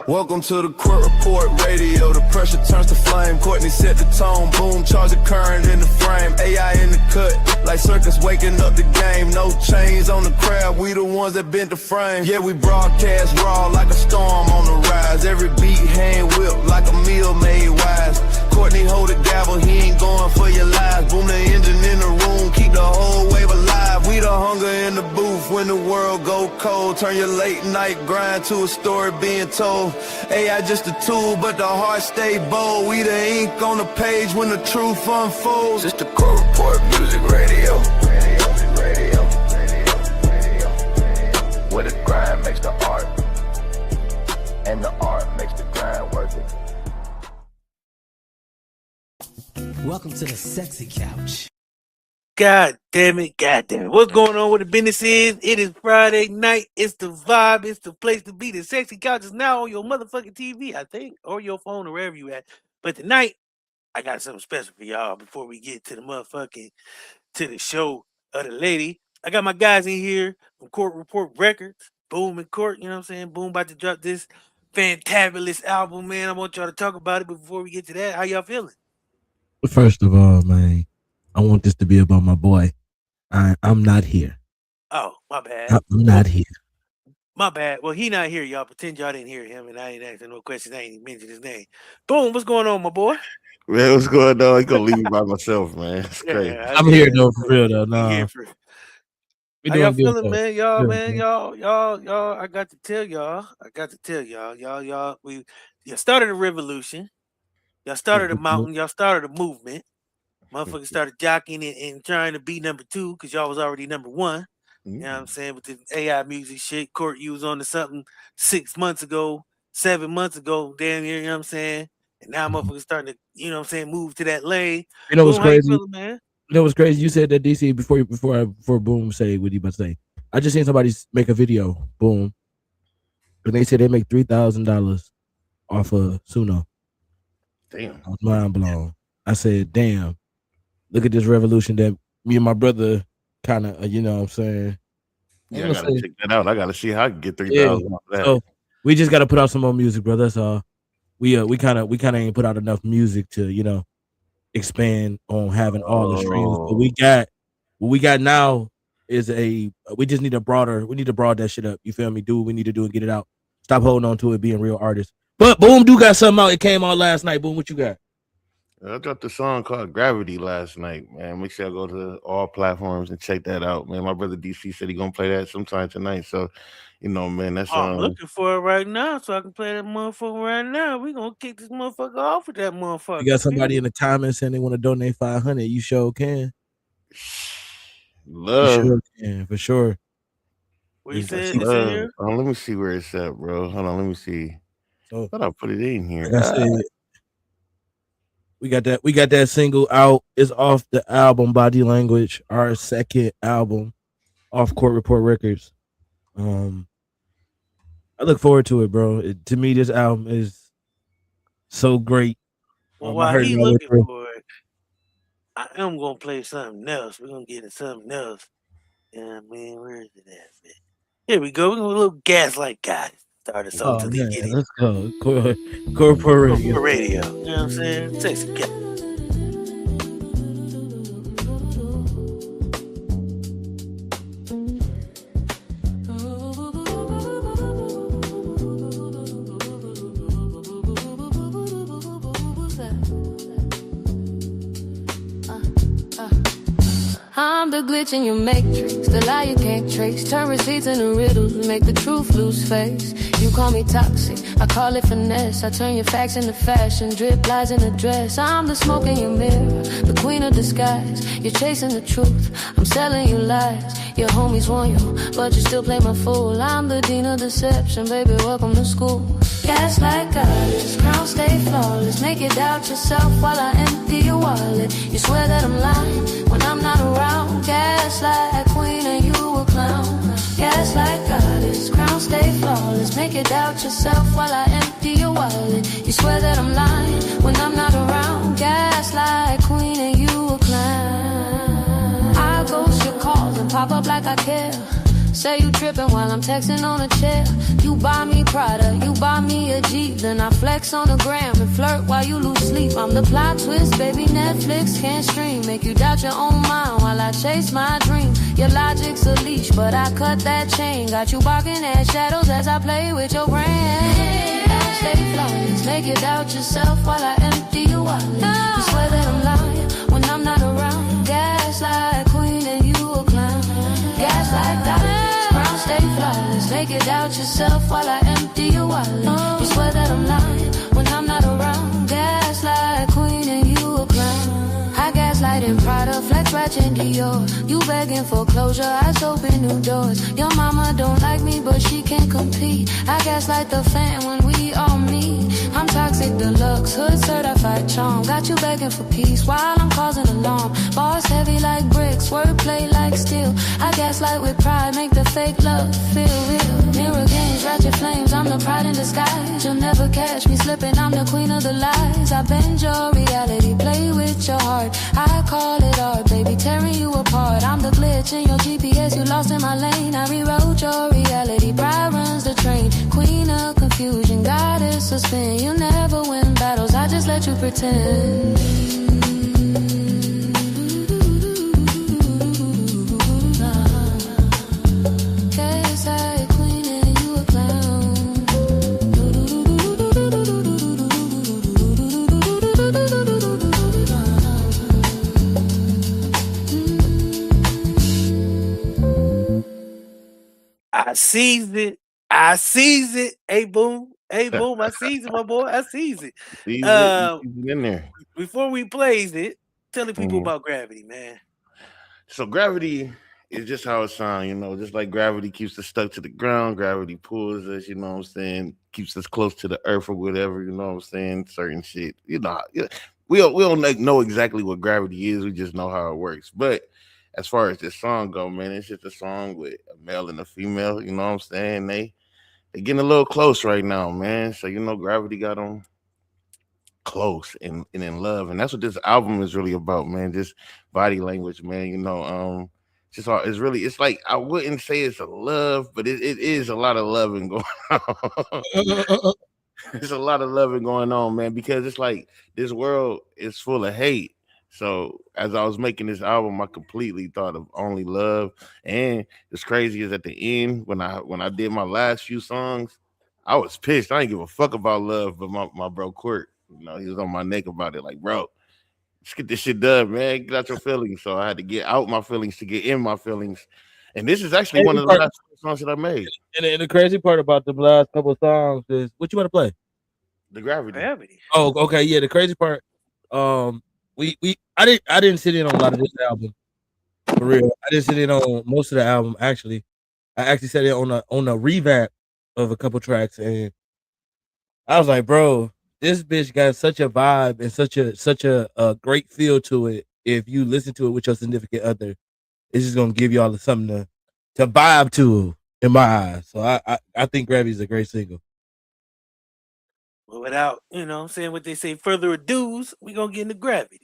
Welcome to the Court Report Radio. The pressure turns to flame. Courtney set the tone. Boom, charge the current in the frame. AI in the cut, like circus waking up the game. No chains on the crowd. We the ones that bent the frame. Yeah, we broadcast raw like a storm on the rise. Every beat hand whipped like a meal made wise. Courtney hold the gavel. He ain't going for your lives. Boom the engine in the room. Keep the whole wave alive. We the hunger in the booth when the world go cold. Turn your late night grind to a story being told. AI just a tool, but the heart stay bold. We the ink on the page when the truth unfolds. It's the Court Report Music Radio. Where the grind makes the art, and the art makes the grind worth it. Welcome to the sexy couch. God damn it. What's going on with the business is? It is Friday night. It's the vibe. It's the place to be. The sexy couch is now on your motherfucking TV, I think, or your phone or wherever you at. But tonight, I got something special for y'all before we get to the show of the lady. I got my guys in here from Court Report Records. Boom and Court, you know what I'm saying? Boom about to drop this fantabulous album, man. I want y'all to talk about it, but before we get to that, how y'all feeling? First of all, man, I want this to be about my boy. I'm not here. Oh, my bad. I'm not here. My bad. Well, he not here, y'all. Pretend y'all didn't hear him, and I ain't asking no questions. I ain't even mentioned his name. Boom, what's going on, my boy? Man, what's going on? You gonna leave me by myself, man. It's crazy. Yeah, I'm here though, for real though. Nah. How y'all feeling, man? Y'all. I got to tell y'all. We started a revolution. Y'all started a mountain. Y'all started a movement. Motherfuckers started jockeying and trying to be number 2 because y'all was already number 1. You know what I'm saying? With the AI music shit, Court, you was on to something 6 months ago, 7 months ago, damn near, you know what I'm saying? And now motherfuckers starting to, you know what I'm saying, move to that lane. You know what's crazy? Feeling, man? You know what's crazy? You said that DC before Boom say what you about to say. I just seen somebody make a video, Boom, and they said they make $3,000 off of Suno. Damn. I was mind blown. I said, damn, look at this revolution that me and my brother kind of, you know what I'm saying? Yeah, I gotta check that out. I gotta see how I can get 3,000 off that. So we just gotta put out some more music, bro. That's all. We kind of ain't put out enough music to, you know, expand on having all the streams. But what we got now is we just need to broaden that shit up. You feel me? Do what we need to do and get it out. Stop holding on to it being real artists. But Boom do got something out. It came out last night. Boom, what you got? I dropped a song called Gravity last night, man. Make sure I go to all platforms and check that out, man. My brother DC said he gonna play that sometime tonight. So, you know, man, that's I'm looking for it right now so I can play that motherfucker right now. We gonna kick this motherfucker off with that motherfucker. You got somebody in the comments saying they want to donate 500. You sure can. Love. You sure can, for sure. What you said? Here? Let me see where it's at, bro. Hold on, let me see. I thought I put it in here. Like I said, we got that single out. It's off the album Body Language, our second album off Court Report Records. I look forward to it, bro. To me, this album is so great. Well, while he's looking for it, I am gonna play something else. We're gonna get into something else. Yeah, man, where is it at, man? Here we go. We're gonna a little gaslight guy. Started something till they get it. Let's go. Corporate radio. You know what I'm saying? Sexy cat. I'm the glitch in your matrix, the lie you can't trace. Turn receipts into riddles, make the truth lose face. You call me toxic, I call it finesse. I turn your facts into fashion, drip lies in a dress. I'm the smoke in your mirror, the queen of disguise. You're chasing the truth, I'm selling you lies. Your homies want you, but you still play my fool. I'm the dean of deception, baby, welcome to school. Gaslight goddess, crown stay flawless. Make you doubt yourself while I empty your wallet. You swear that I'm lying when I'm not around. Gaslight queen and you a clown. Gaslight goddess, crown stay flawless. Make you doubt yourself while I empty your wallet. You swear that I'm lying when I'm not around. Gaslight queen and you a clown. I ghost your calls and pop up like I care. Say you tripping while I'm texting on a chair. You buy me Prada, you buy me a Jeep. Then I flex on the gram and flirt while you lose sleep. I'm the plot twist, baby, Netflix can't stream. Make you doubt your own mind while I chase my dream. Your logic's a leash, but I cut that chain. Got you barking at shadows as I play with your brain. Stay flawless, make you doubt yourself while I empty your wallet. You swear that I'm lying when I'm not around. Gaslight queen and you a clown. Gaslight dollars, crown stay flawless, make you doubt yourself while I empty your wallet. You swear that I'm lying when I'm not around. Gaslight queen and you a clown. I gaslight in Prada, flex watch and Dior. You begging for closure, eyes open new doors. Your mama don't like me, but she can't compete. I gaslight the fan when we all meet. I'm toxic deluxe, hood certified charm. Got you begging for peace while I'm causing alarm. Bars heavy like bricks, wordplay like steel. I gaslight with pride, make the fake love feel real. Mirror games, ratchet flames, I'm the pride in disguise. You'll never catch me slipping, I'm the queen of the lies. I bend your reality, play with your heart. I call it art, baby, tearing you apart. I'm the glitch in your GPS, you lost in my lane. I rewrote your reality, pride runs the train. Queen of confusion, goddess of spin. You never win battles, I just let you pretend. Gaslight queen and you a clown. I sees it. I sees it. Hey, boom. Hey, boom. I sees it, my boy. I sees it. He's in there. Before we plays it, tell the people about Gravity, man. So gravity is just how it sounds, you know, just like gravity keeps us stuck to the ground, gravity pulls us, you know what I'm saying, keeps us close to the earth or whatever, you know what I'm saying, certain shit, you know, we don't like know exactly what gravity is, we just know how it works. But as far as this song go, man, it's just a song with a male and a female, you know what I'm saying, they getting a little close right now, man, so, you know, gravity got them close and in love, and that's what this album is really about, man, just body language, man, you know, just all, it's like, I wouldn't say it's a love, but it is a lot of loving going on. There's a lot of loving going on, man, because it's like this world is full of hate. So as I was making this album, I completely thought of only love. And what's crazy is at the end, when I did my last few songs, I was pissed. I didn't give a fuck about love, but my bro Quirt, you know, he was on my neck about it, like, bro, let's get this shit done, man. Get out your feelings. So I had to get out my feelings to get in my feelings. And this is actually one of the last songs that I made. And the crazy part about the last couple of songs is, what you want to play? The Gravity. Oh, okay, yeah. The crazy part, I didn't sit in on a lot of this album, for real. I didn't sit in on most of the album. Actually, I actually sat in on a revamp of a couple tracks, and I was like, bro, this bitch got such a vibe and such a great feel to it. If you listen to it with your significant other, it's just gonna give y'all something to vibe to in my eyes. So I think Gravity is a great single. But without, you know what I'm saying, what they say, further ado's, we gonna get into Gravity.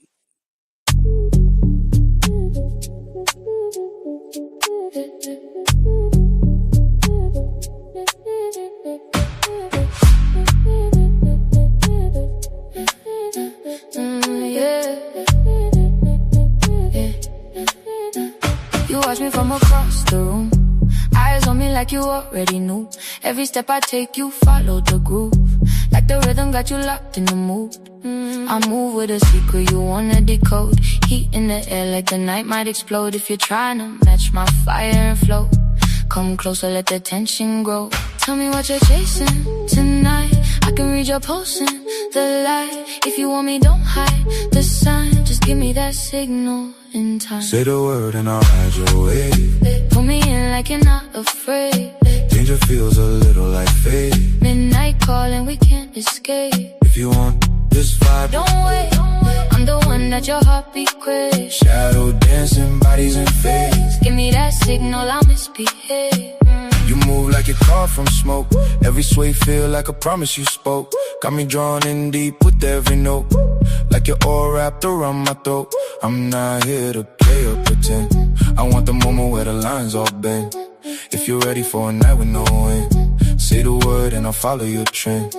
You watch me from across the room, eyes on me like you already knew. Every step I take, you follow the groove. Like the rhythm got you locked in the mood. I move with a secret you wanna decode. Heat in the air like the night might explode. If you're trying to match my fire and flow, come closer, let the tension grow. Tell me what you're chasing tonight. I can read your pulse in the light. If you want me, don't hide the sign. Just give me that signal in time. Say the word and I'll ride your wave. Pull me in like you're not afraid. Danger feels a little like fate. Midnight calling, we can't escape. If you want this vibe, don't wait. I'm the one that your heartbeat craves. Shadow dancing, bodies in phase. Give me that signal, I'll misbehave. You move like you're caught from smoke. Every sway feel like a promise you spoke. Got me drawn in deep with every note. Like you're all wrapped around my throat. I'm not here to play or pretend. I want the moment where the lines all bend. If you're ready for a night with no end, say the word and I'll follow your trend.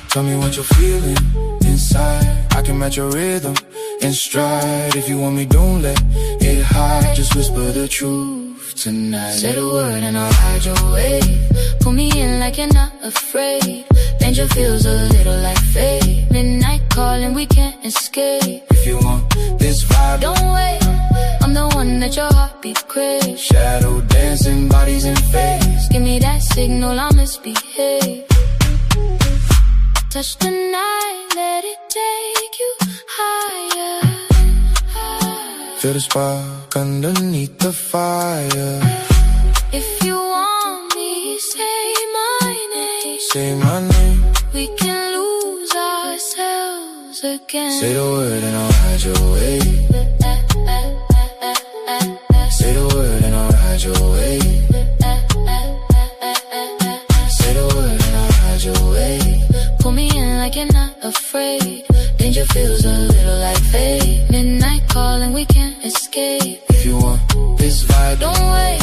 Tell me what you're feeling inside. I can match your rhythm in stride. If you want me, don't let it hide. Just whisper the truth tonight. Say the word and I'll ride your wave. Pull me in like you're not afraid. Danger feels a little like fate. Midnight calling, we can't escape. If you want this vibe, don't wait. I'm the one that your heartbeat craves. Shadow dancing, bodies in phase. Give me that signal, I misbehave. Touch the night, let it take you higher. Feel the spark underneath the fire. If you want me, say my name. Say my name. We can lose ourselves again. Say the word and I'll ride your way. Say the word and I'll ride your way. Say the word and I'll ride your way. Pull me in like you're not afraid. Danger feels a little like fate. Midnight calling, we can't escape. If you want this vibe, don't wait.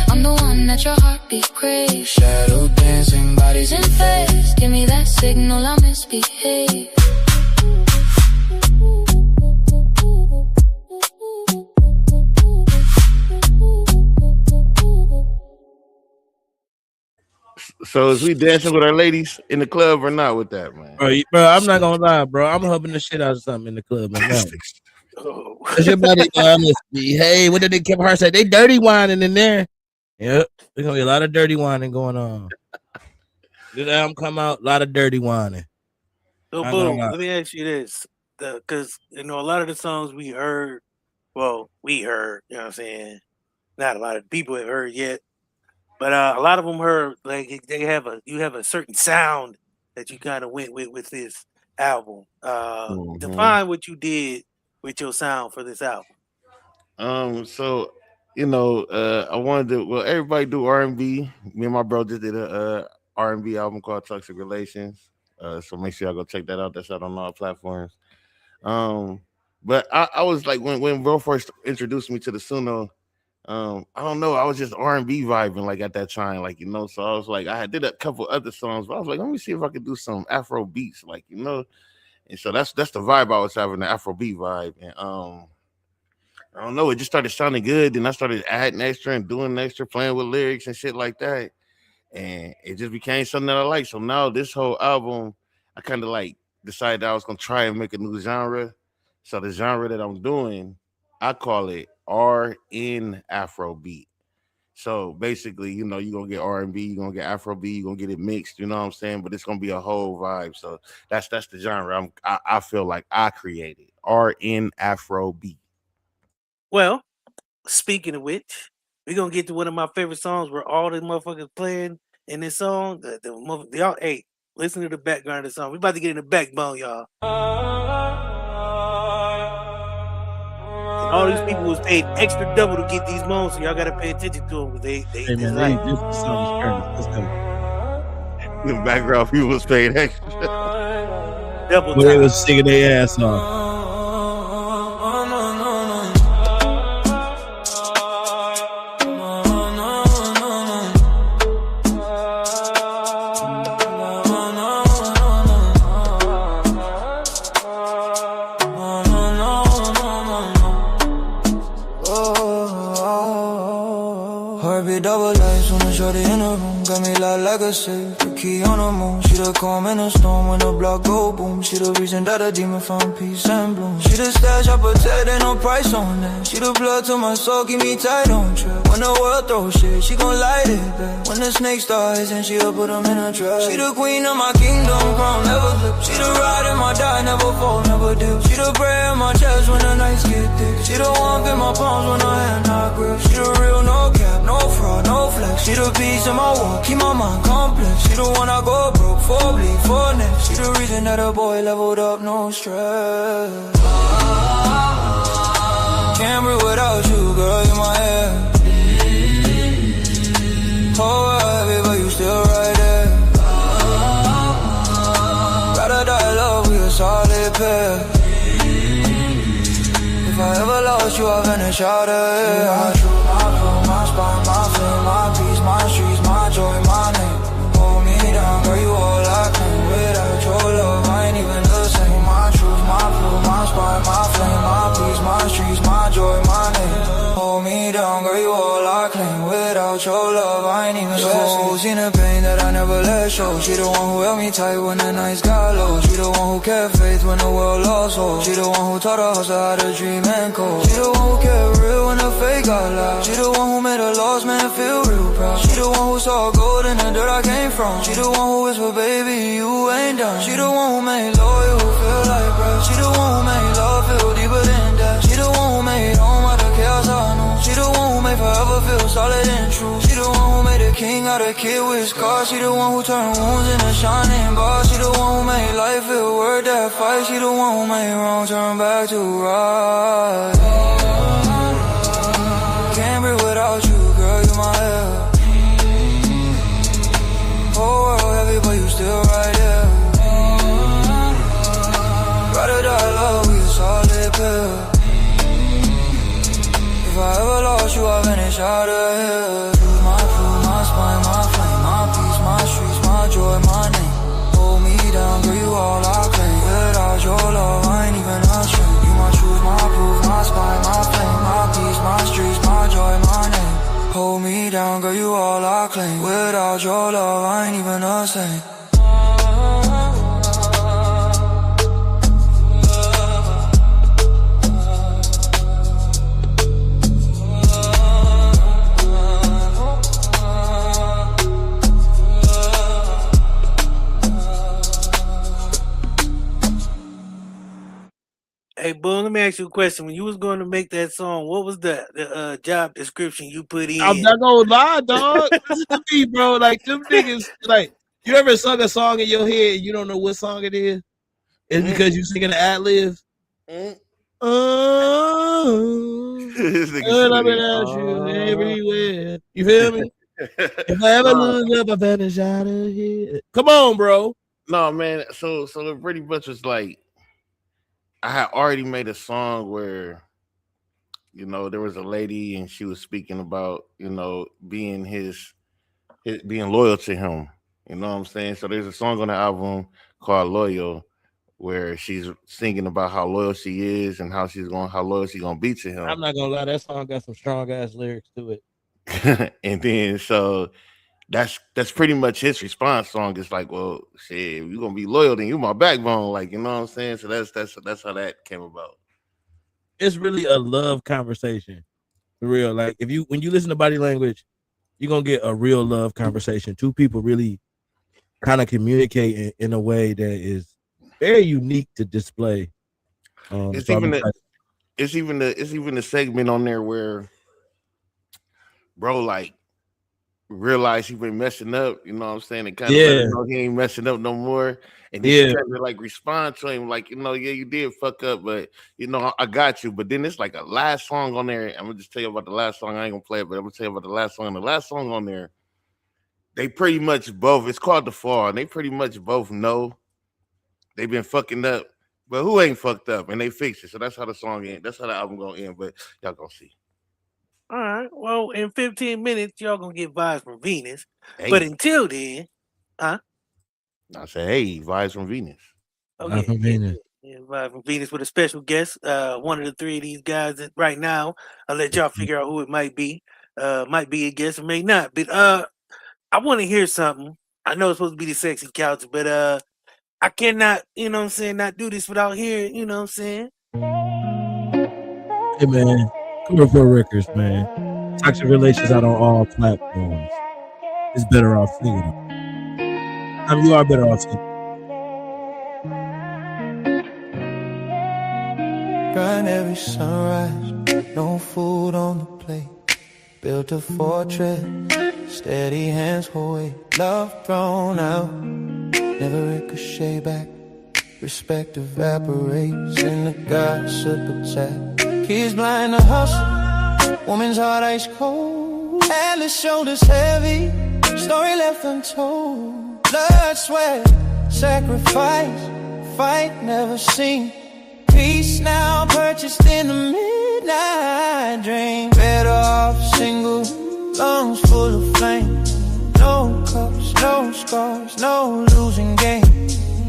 I'm the one that your heartbeat craves. Shadow dancing, bodies in phase. Give me that signal, I misbehave. So is we dancing with our ladies in the club or not with that, man? Bro, I'm not gonna lie, bro. I'm hubbing the shit out of something in the club, man. Cause your body honesty. Hey, what did they Kevin Hart say? They dirty whining in there. Yep, there's gonna be a lot of dirty whining going on. This album come out, a lot of dirty whining. So, boom. Let me ask you this, because a lot of the songs we heard, you know what I'm saying? Not a lot of people have heard yet. But a lot of them heard like you have a certain sound that you kind of went with this album. Define what you did with your sound for this album. So I wanted to. Well, everybody do R&B. Me and my bro just did a R&B album called Toxic Relations. So make sure y'all go check that out. That's out on all platforms. But I was like when bro first introduced me to the Suno. I don't know. I was just R&B vibing like at that time, So I was like, I did a couple other songs, but I was like, let me see if I could do some Afro beats, And so that's the vibe I was having, the Afro beat vibe. And I don't know, it just started sounding good. Then I started adding extra and doing extra, playing with lyrics and shit like that, and it just became something that I like. So now this whole album, I kind of decided that I was gonna try and make a new genre. So the genre that I'm doing, I call it RN Afrobeat. So basically, you're gonna get R&B, you're gonna get Afrobeat, you're gonna get it mixed, you know what I'm saying? But it's gonna be a whole vibe. So that's the genre I feel like I created. RN Afrobeat. Well, speaking of which, we're gonna get to one of my favorite songs where all the motherfuckers playing in this song. Y'all, hey, listen to the background of the song. We about to get in the backbone, y'all. All these people was paid extra double to get these moans, so y'all gotta pay attention to them. They hey man, let's go. The background people was paid extra. Double time. They was singing their ass off. Like a safe, the key on the moon. She the calm in the storm when the block go boom. She the reason that a demon found peace and bloom. She the stash I protect, ain't no price on that. She the blood to my soul, keep me tight on track. When the world throws shit, she gon' light it back. When the snake starts and she'll put them in a trap. She the queen of my kingdom, crown never flip. She the ride in my die, never fall, never dip. She the prayer in my chest when the nights get thick. She the one in my palms when her hand I grip. She the real, no cap, no fraud, no flex. She the peace in my walk, keep my mind complex. She the one I go broke for, bleed for next. She the reason that a boy leveled up, no stress. Can't breathe without you, girl, you my air. Oh, heavy, but you still right there. Gotta die love, we a solid pair. If I ever lost you, I'll vanish out of here. My truth, my flow, my spine, my flame, my peace, girl, you all I claim. Without your love, I ain't even the same. My truth, my proof, my spot, my flame, my peace, my streets, my joy, my name. Hold me down, girl, you all I claim. Without your love, I ain't even the same. Seen the pain that I never let show. She the one who held me tight when the nights got low. She the one who kept faith when the world lost hope. She the one who taught us how to dream and code. She the one who kept real when the fake got loud. She the one who made a lost man feel real proud. She the one who saw gold in the dirt I came from. She the one who whispered, baby, you ain't done. She the one who made loyal feel like breath. She the one who made love feel deeper than death. She the one who made home out of chaos I know. She the one who made forever feel solid and true. She the one who made a king out of kid with scars. She the one who turned wounds into shining bars. She the one who made life feel worth that fight. She the one who made wrong turn back to right. Can't breathe without you, girl, you my air. Whole world heavy, but you still right there. Ride or die, love, we a solid pair. If I ever lost you, I vanish out of here. My food, my spine, my flame, my peace, my streets, my joy, my name. Hold me down, girl, you all I claim. Without your love, I ain't even a strain. You my truth, my proof, my spine, my flame, my peace, my streets, my joy, my name. Hold me down, girl, you all I claim. Without your love, I ain't even a saint. Hey, Boom, let me ask you a question. When you was going to make that song, what was the job description you put in? I'm not gonna lie, dog. Listen to me, bro. Like them niggas, like you ever sung a song in your head and you don't know what song it is? It's because you singing the ad lib. Oh, I've been at you everywhere. You feel me? If I ever lose up, I vanish out of here. Come on, bro. No, man. So it pretty much was like I had already made a song where, you know, there was a lady and she was speaking about, you know, being being loyal to him. You know what I'm saying? So there's a song on the album called Loyal where she's singing about how loyal she is and how loyal she's gonna be to him. I'm not gonna lie, that song got some strong ass lyrics to it. And then so that's pretty much his response song. It's like, well, shit, if you're gonna be loyal, then you my backbone, like, you know what I'm saying? So that's how that came about. It's really a love conversation, for real. Like when you listen to Body Language, you're gonna get a real love conversation. Two people really kind of communicate in a way that is very unique to display. It's even the segment on there where bro like realize he been messing up, you know what I'm saying? And kind of let him know he ain't messing up no more. And then she kind of like respond to him, like, you know, yeah, you did fuck up, but you know, I got you. But then it's like a last song on there. I'm gonna just tell you about the last song. I ain't gonna play it, but I'm gonna tell you about the last song. The last song on there, they pretty much both, it's called The Fall, and they pretty much both know they've been fucking up, but who ain't fucked up? And they fix it. So that's how the song ends. That's how the album gonna end, but y'all gonna see. All right. Well, in 15 minutes, y'all gonna get vibes from Venus. Hey. But until then, I say, hey, vibes from Venus. Okay. From Venus. Yeah, vibes from Venus with a special guest. One of the three of these guys that right now, I'll let y'all figure out who it might be. Might be a guest or may not. But I want to hear something. I know it's supposed to be the sexy couch, but I cannot, you know what I'm saying, not do this without hearing, you know what I'm saying? Hey man. Collaborator Records, man. Toxic relations out on all platforms. It's better off singing. I mean, you are better off singing. Grind every sunrise, no food on the plate. Built a fortress, steady hands hold weight. Love thrown out, never ricochet back. Respect evaporates in the gossip attack. Kids blind to hustle, woman's heart ice cold. Atlas shoulders heavy, story left untold. Blood, sweat, sacrifice, fight never seen. Peace now purchased in the midnight dream. Better off single, lungs full of flame. No cups, no scars, no losing game.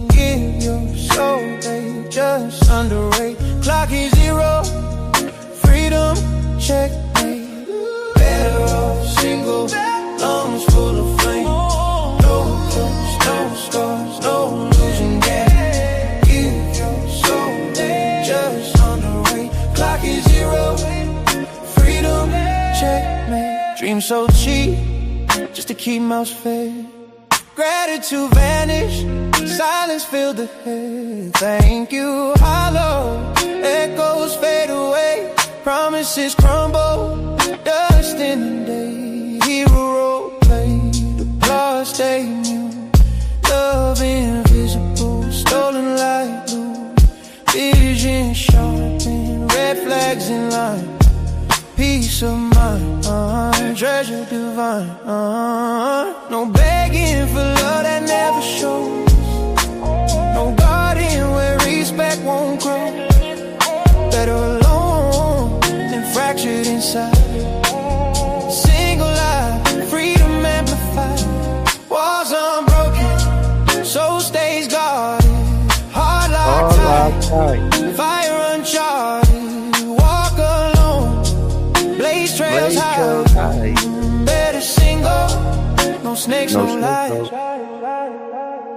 Give your soul, they just underrate. Clock is 0, freedom, checkmate. Better off single, lungs full of flame. No clothes, no scars, no losing game. Give your soul, they just underrate. Clock is 0, freedom, checkmate. Dream so cheap, just to keep mouths fed. Gratitude vanish, silence filled the head. Thank you, hollow, echoes fade away. Promises crumble, dust in the day. Hero role played, applause stay new. Love invisible, stolen light blue. Vision sharpened, red flags in line. Peace of mind, treasure divine. No begging for love that never shows. No guarding where respect won't grow. Better alone than fractured inside. Single life, freedom amplified. Walls unbroken, soul stays guarded. Heart locked tight, fire uncharted. Walk alone, blaze trails high. Better single, no snakes, no lies.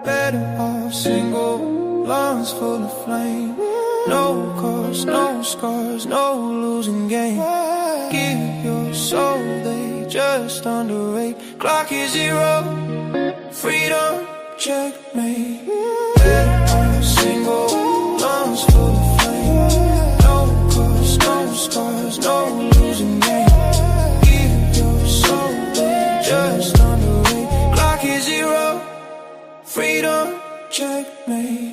Better off single, lungs full of flame. No cause, no scars, no losing game. Give your soul, they just underrate. Clock is 0, freedom, checkmate. Better off single, lungs full of flame. No cause, no scars, no losing game. Give your soul, they just underrate. Clock is 0, freedom, checkmate.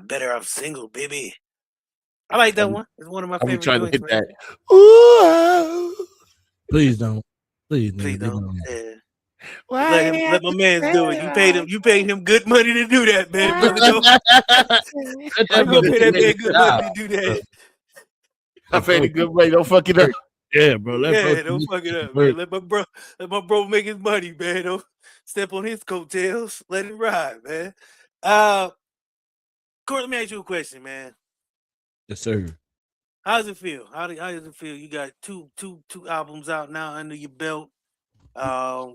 Better off single, baby. I like that one. It's one of my favorite trying to joints, hit man. that. Ooh, Please don't. Please, nigga, Please they don't. don't. Yeah. why Let my man do it. You paid him good money to do that, man, brother. Don't, Let you gonna pay that man nigga good stop, money to do that? I paid a good way. Don't fuck it up. Yeah, bro. Yeah, don't fuck it up, man. Let my bro make his money, man. Don't step on his coattails. Let it ride, man. Court, let me ask you a question, man. Yes, sir. How does it feel? How does it feel? You got two albums out now under your belt.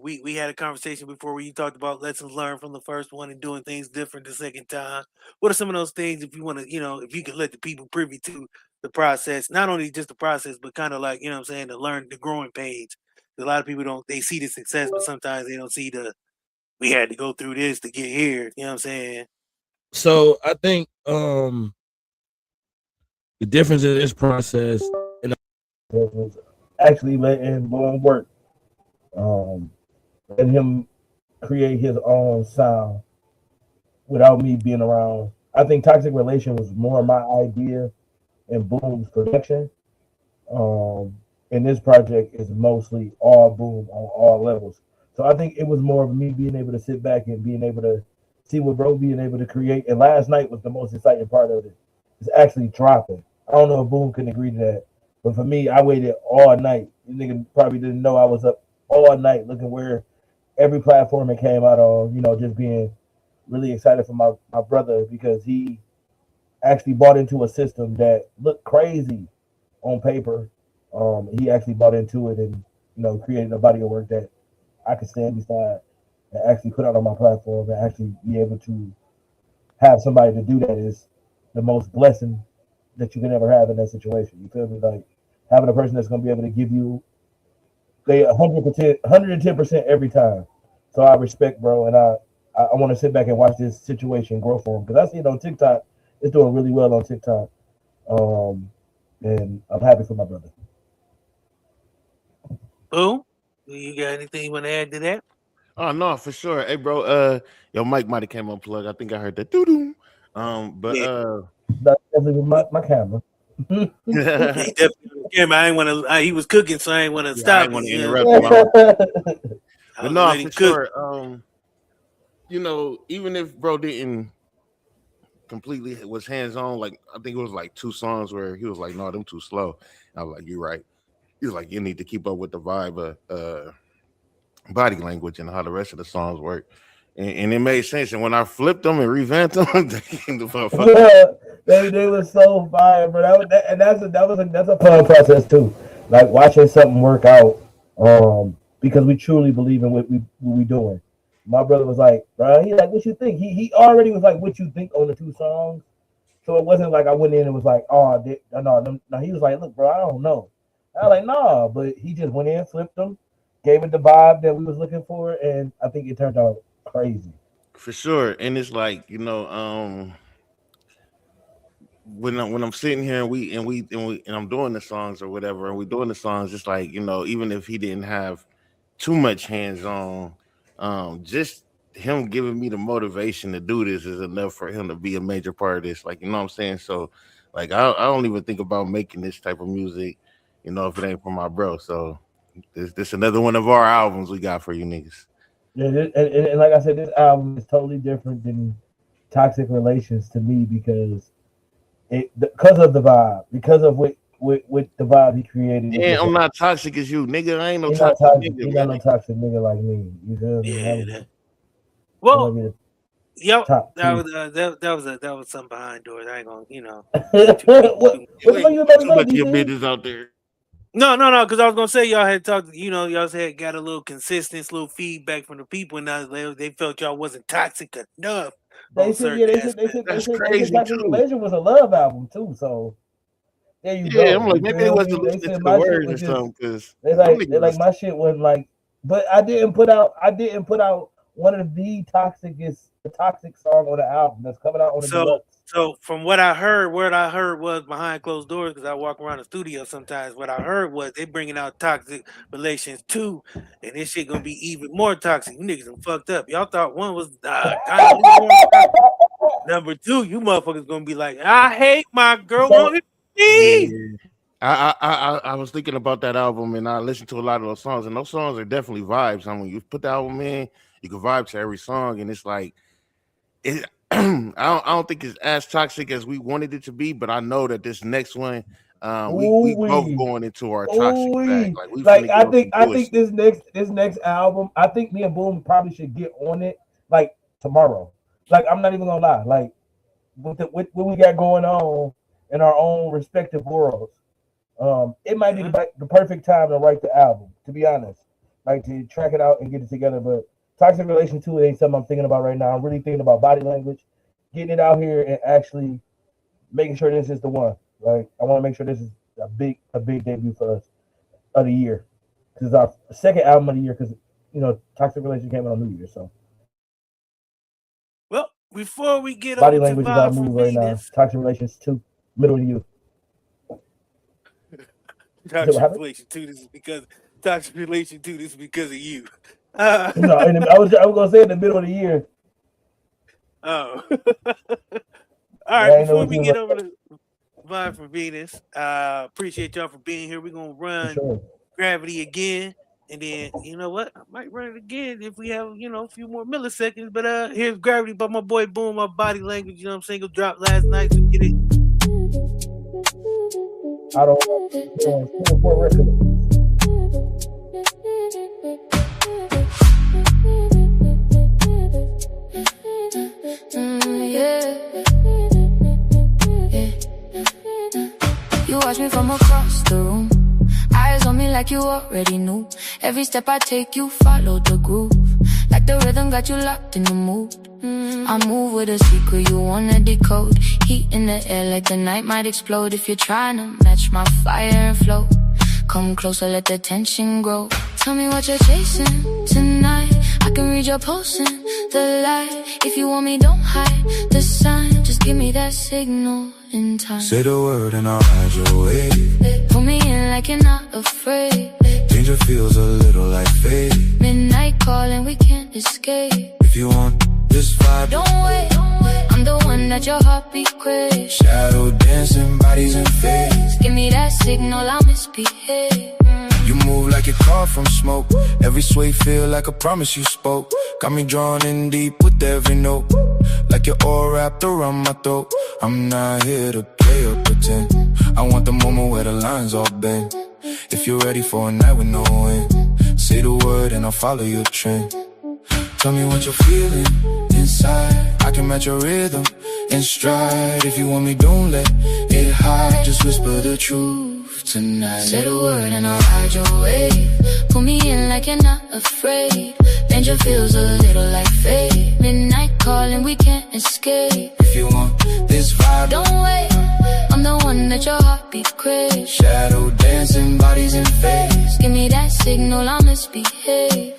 We had a conversation before where you talked about lessons learned from the first one and doing things different the second time. What are some of those things, if you want to, if you could let the people privy to the process, not only just the process, but kind of like, what I'm saying, to learn the growing pains. A lot of people they see the success, but sometimes they don't see we had to go through this to get here. You know what I'm saying? So I think the difference in this process and was actually letting Boone work. Let him create his own sound without me being around. I think Toxic Relation was more my idea and Boom's production. And this project is mostly all Boom on all levels. So I think it was more of me being able to sit back and being able to see what bro being able to create. And last night was the most exciting part of it. It's actually dropping. I don't know if Boom can agree to that, but for me, I waited all night. You nigga probably didn't know I was up all night looking where every platform it came out on, just being really excited for my brother because he actually bought into a system that looked crazy on paper. He actually bought into it and, created a body of work that I could stand beside and actually put out on my platform and actually be able to have somebody to do that is the most blessing that you can ever have in that situation. You feel me? Like having a person that's going to be able to give you they 100%, 110% every time. So I respect, bro, and I want to sit back and watch this situation grow for him because I see it on TikTok. It's doing really well on TikTok, and I'm happy for my brother. Boom. You got anything you want to add to that? Oh no, for sure. Hey, bro. Your mic might have came unplugged. I think I heard that doo doo. But Yeah. uh, That's definitely my camera. He definitely came. I ain't want to. He was cooking, so I ain't want to I stop. didn't want to him, interrupt him. I But was no, letting for him cook. sure. You know, even if bro didn't completely was hands on, like I think it was like 2 songs where he was like, "No, them too slow." And I was like, "You're right." He was like, "You need to keep up with the vibe, body language, and how the rest of the songs work." And it made sense. And when I flipped them and revamped them, they were so fire, bro. That's a fun process too. Like watching something work out, because we truly believe in what we doing. My brother was like, bro, he like, what you think? He already was like, what you think on the 2 songs. So it wasn't like I went in and was like, oh, no. He was like, look, bro, I don't know. I was like, nah, but he just went in, flipped them, gave it the vibe that we was looking for, and I think it turned out crazy. for sure. And it's like, you know, when I'm sitting here and I'm doing the songs or whatever, and we doing the songs, it's like, you know, even if he didn't have too much hands on, just him giving me the motivation to do this is enough for him to be a major part of this. Like, you know what I'm saying? So, like, I don't even think about making this type of music, you know, if it ain't for my bro. So, this another one of our albums we got for you niggas. Yeah, and like I said, this album is totally different than Toxic Relations to me because of the vibe, because of what the vibe he created. Yeah, I'm not toxic as you, nigga. I ain't no toxic nigga. You're not no toxic nigga like me. You feel me? Yeah. Well, yep. That was something behind doors. I ain't gonna, you know. What you about to say? Your business out there. No, because I was gonna say y'all had talked, you know, y'all had got a little consistency, little feedback from the people, and they felt y'all wasn't toxic enough. They said Toxic Relation was a love album too. So there you go. I'm like, maybe it wasn't listening to the words or something because they like my shit wasn't like. But I didn't put out one of the toxic song on the album that's coming out on the deluxe. So from what I heard was behind closed doors, because I walk around the studio sometimes. What I heard was they bringing out Toxic Relations 2, and this shit gonna be even more toxic. You niggas done fucked up. Y'all thought one was kind of lukewarm. Number 2, you motherfuckers gonna be like, I hate my girl. Yeah. I was thinking about that album, and I listened to a lot of those songs, and those songs are definitely vibes. I mean, you put the album in, you can vibe to every song, and it's like it. I don't think it's as toxic as we wanted it to be, but I know that this next one, we both going into our toxic bag. Like I think this next album, I think me and Boom probably should get on it like tomorrow. Like I'm not even gonna lie, like with what we got going on in our own respective worlds, it might be the perfect time to write the album. To be honest, like to track it out and get it together, but. Toxic Relation 2 ain't something I'm thinking about right now. I'm really thinking about body language, getting it out here and actually making sure this is the one. Like I want to make sure this is a big debut for us of the year. This is our second album of the year because you know Toxic Relation came out on New Year. So well, before we get body language is our move right now. Toxic Relations 2, middle of you. Toxic Relation 2, this is because Toxic Relation 2, this is because of you. No, I was gonna say in the middle of the year. Oh, all right. Before we get over to Vibe for Venus, appreciate y'all for being here. We're gonna run Gravity again, and then you know what? I might run it again if we have a few more milliseconds. But here's Gravity by my boy Boom, my body language. You know what I'm saying? It dropped last night, so get it. I don't record. You watch me from across the room, eyes on me like you already knew. Every step I take, you follow the groove. Like the rhythm got you locked in the mood. I move with a secret you wanna decode. Heat in the air like the night might explode. If you're trying to match my fire and flow, come closer, let the tension grow. Tell me what you're chasing tonight. I can read your pulse in the light. If you want me, don't hide the sign. Just give me that signal in time. Say the word and I'll hide your way. Pull me in like you're not afraid. Danger feels a little like fate. Midnight calling, we can't escape. If you want this vibe, don't wait. I'm the one that your heartbeat craves. Shadow dancing, bodies in phase. signal, I misbehave. You move like you're caught from smoke. Every sway feel like a promise you spoke. Got me drawn in deep with every note. Like you're all wrapped around my throat. I'm not here to play or pretend. I want the moment where the lines all bend. If you're ready for a night with no end, say the word and I'll follow your trend. Tell me what you're feeling inside. I can match your rhythm in stride. If you want me, don't let it hide. Just whisper the truth tonight. Say the word and I'll ride your wave. Pull me in like you're not afraid. Danger feels a little like fate. Midnight calling, we can't escape. If you want this vibe, don't wait. I'm the one that your heartbeat craves. Shadow dancing, bodies in phase. Give me that signal, I misbehave.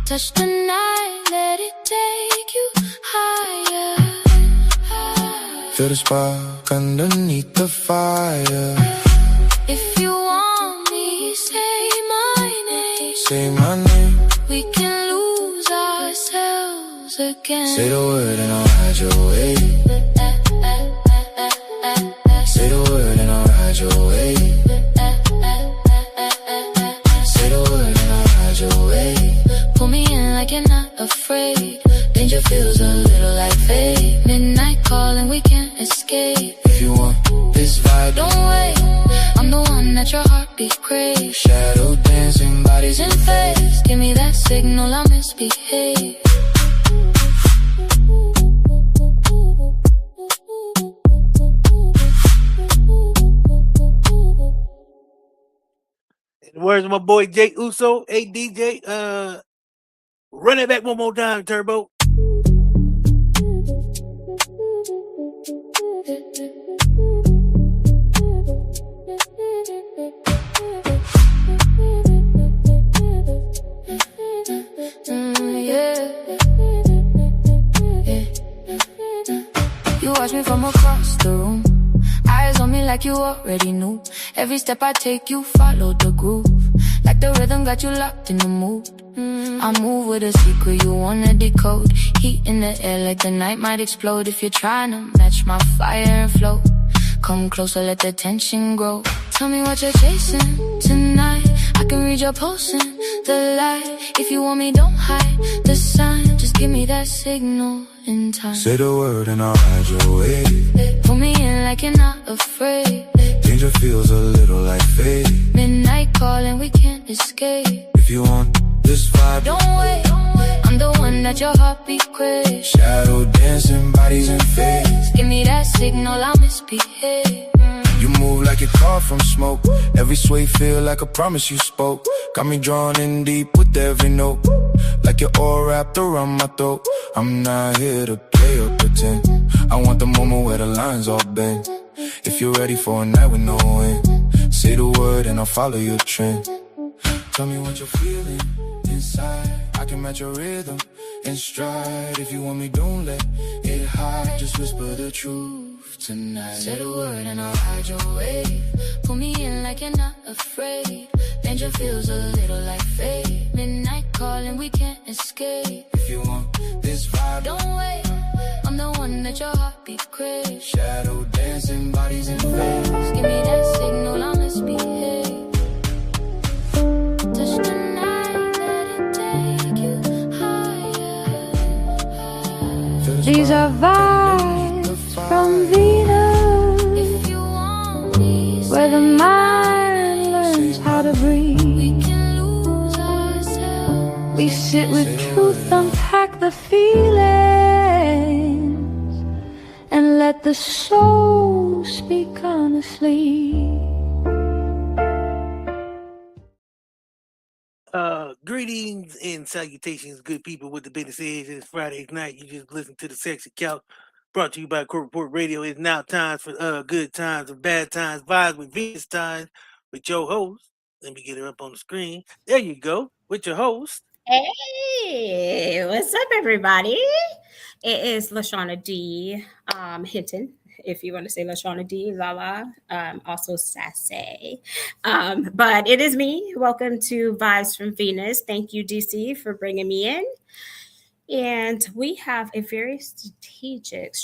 Touch the night, let it take you higher. Feel the spark underneath the fire. If you want me, say my name. Say my name. We can lose ourselves again. Say the word and I'll ride your way. Say the word and I'll ride your way. Say the word and I'll ride your way. Pull me in like you're not afraid. Danger feels a little like fate. Midnight calling, we can't escape. If you want this vibe, don't wait. I'm the one that your heartbeat craves. Shadow dancing, bodies in phase. Give me that signal, I misbehave. In the words of my boy Jay Uso, hey DJ, run it back one more time, Turbo. You watch me from across the room. Eyes on me like you already knew. Every step I take, you follow the groove. Like the rhythm got you locked in the mood. I move with a secret you wanna decode. Heat in the air like the night might explode. If you're trying to match my fire and flow, come closer, let the tension grow. Tell me what you're chasing tonight. I can read your pulse in the light. If you want me, don't hide the sign. Just give me that signal in time. Say the word and I'll ride your way. Pull me in like you're not afraid. Danger feels a little like fate. Midnight calling, we can't escape. If you want this vibe, don't wait. I'm the one that your heartbeat craves. Shadow dancing, bodies in phase. Give me that signal, I misbehave. You move like you're caught from smoke. Every sway feel like a promise you spoke. Got me drawn in deep with every note. Like you're all wrapped around my throat. I'm not here to play or pretend. I want the moment where the lines all bend. If you're ready for a night with no end, say the word and I'll follow your trend. Tell me what you're feeling inside. I can match your rhythm in stride. If you want me, don't let it hide. Just whisper the truth tonight. Say the word and I'll ride your wave. Pull me in like you're not afraid. Danger feels a little like fate. Midnight calling, we can't escape. If you want this vibe, don't wait. I'm the one that your heartbeat craves. Shadow dancing, bodies in phase. Give me that signal, I misbehave. Touch the night, let it take you higher. These are vibes from Venus, if you want me, where the mind learns how to breathe. We can lose ourselves. We sit with truth, unpack the feelings, and let the soul speak honestly. Greetings and salutations, good people with the business is. It's Friday night. You just listen to the Sexy Couch, brought to you by Court Report Radio. It's now time for good times and bad times, vibes with Venus times with your host. Let me get her up on the screen. There you go, with your host. Hey, what's up, everybody? It is LaShawna D. Hinton, if you want to say LaShawna D. Lala, also Sassy. But it is me. Welcome to Vibes from Venus. Thank you, DC, for bringing me in. And we have a very strategic,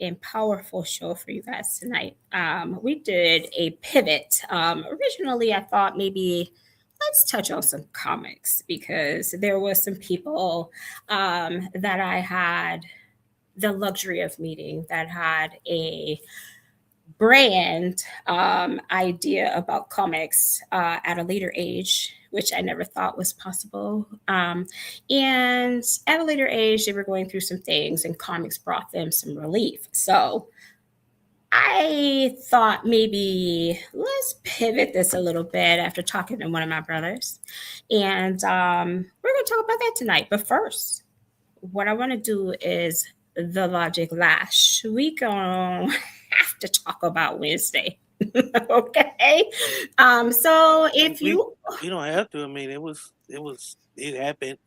and powerful show for you guys tonight. We did a pivot. Originally, I thought maybe let's touch on some comics because there was some people that I had the luxury of meeting that had a brand idea about comics at a later age, which I never thought was possible. And at a later age, they were going through some things, and comics brought them some relief. So I thought maybe let's pivot this a little bit after talking to one of my brothers. And we're going to talk about that tonight. But first, what I want to do is the logic lash. We gonna have to talk about Wednesday. Okay. So if you we don't have to. I mean, it happened,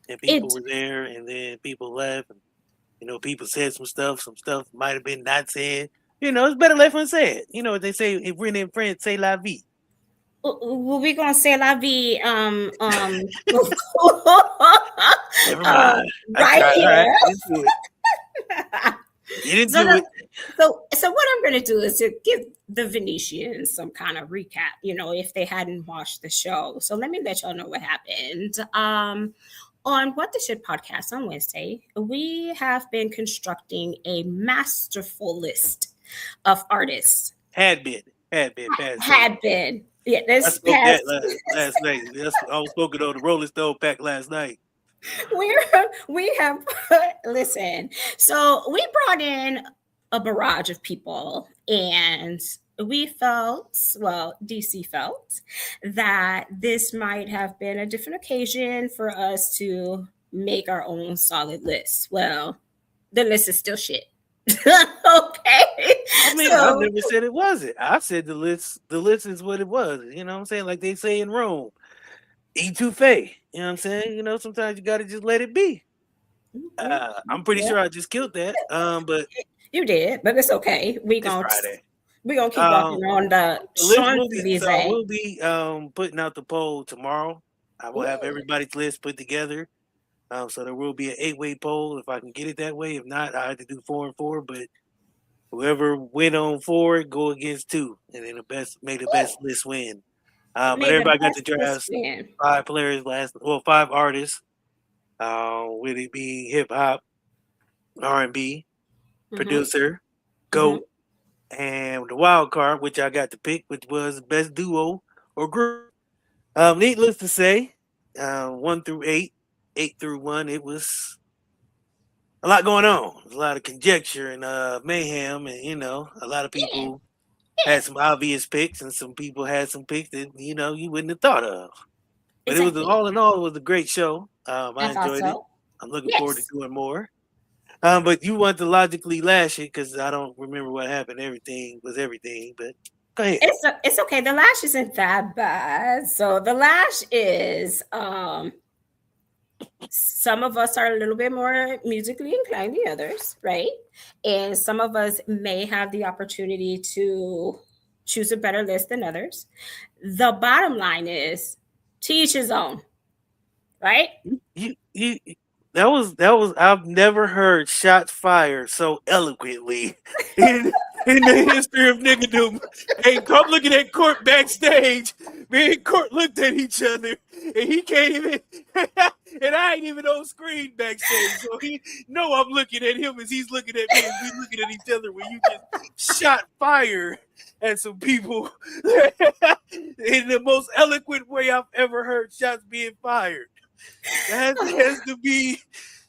and people it were there, and then people left. And, people said some stuff. Some stuff might have been not said. It's better left unsaid. What they say, if we're in French, say la vie. we gonna say la vie Never mind. right here. Get into it. So what I'm going to do is to give the Venetians some kind of recap, if they hadn't watched the show. So let me let y'all know what happened. On What the Shit podcast on Wednesday, we have been constructing a masterful list of artists. Had been. Yeah, I spoke that last night. I was spoken on the Rolling Stone pack last night. We have listen. So we brought in a barrage of people, and we felt, well, DC felt that this might have been a different occasion for us to make our own solid list. Well, the list is still shit. Okay. I mean, I never said it wasn't. I said the list is what it was. You know what I'm saying? Like they say in Rome. Etouffee. You know what I'm saying? Sometimes you gotta just let it be. I'm pretty sure I just killed that. But you did, but it's okay. We're gonna keep walking on the so we'll be putting out the poll tomorrow. I will have everybody's list put together. So there will be an 8-way poll if I can get it that way. If not, I have to do 4 and 4. But whoever went on 4 go against 2, and then the best list win. But everybody got to draft 5 players 5 artists. Would it be hip hop, R&B, producer, GOAT, and the wild card, which I got to pick, which was best duo or group. Needless to say, 1 through 8, 8 through 1, it was a lot going on. A lot of conjecture and mayhem, and a lot of people had some obvious picks, and some people had some picks that you wouldn't have thought of. But it was all in all, it was a great show. I enjoyed it. I'm looking forward to doing more. But you want to logically lash it because I don't remember what happened. Everything was everything. But go ahead. It's okay. The lash isn't that bad. So the lash is some of us are a little bit more musically inclined than others, right? And some of us may have the opportunity to choose a better list than others. The bottom line is to each his own, right? That was I've never heard shots fired so eloquently in the history of niggadom. Hey, I'm looking at Court backstage. Me and Court looked at each other, and he can't even. And I ain't even on screen backstage, so he know I'm looking at him as he's looking at me, and we looking at each other. When you just shot fire at some people in the most eloquent way I've ever heard shots being fired. That has to be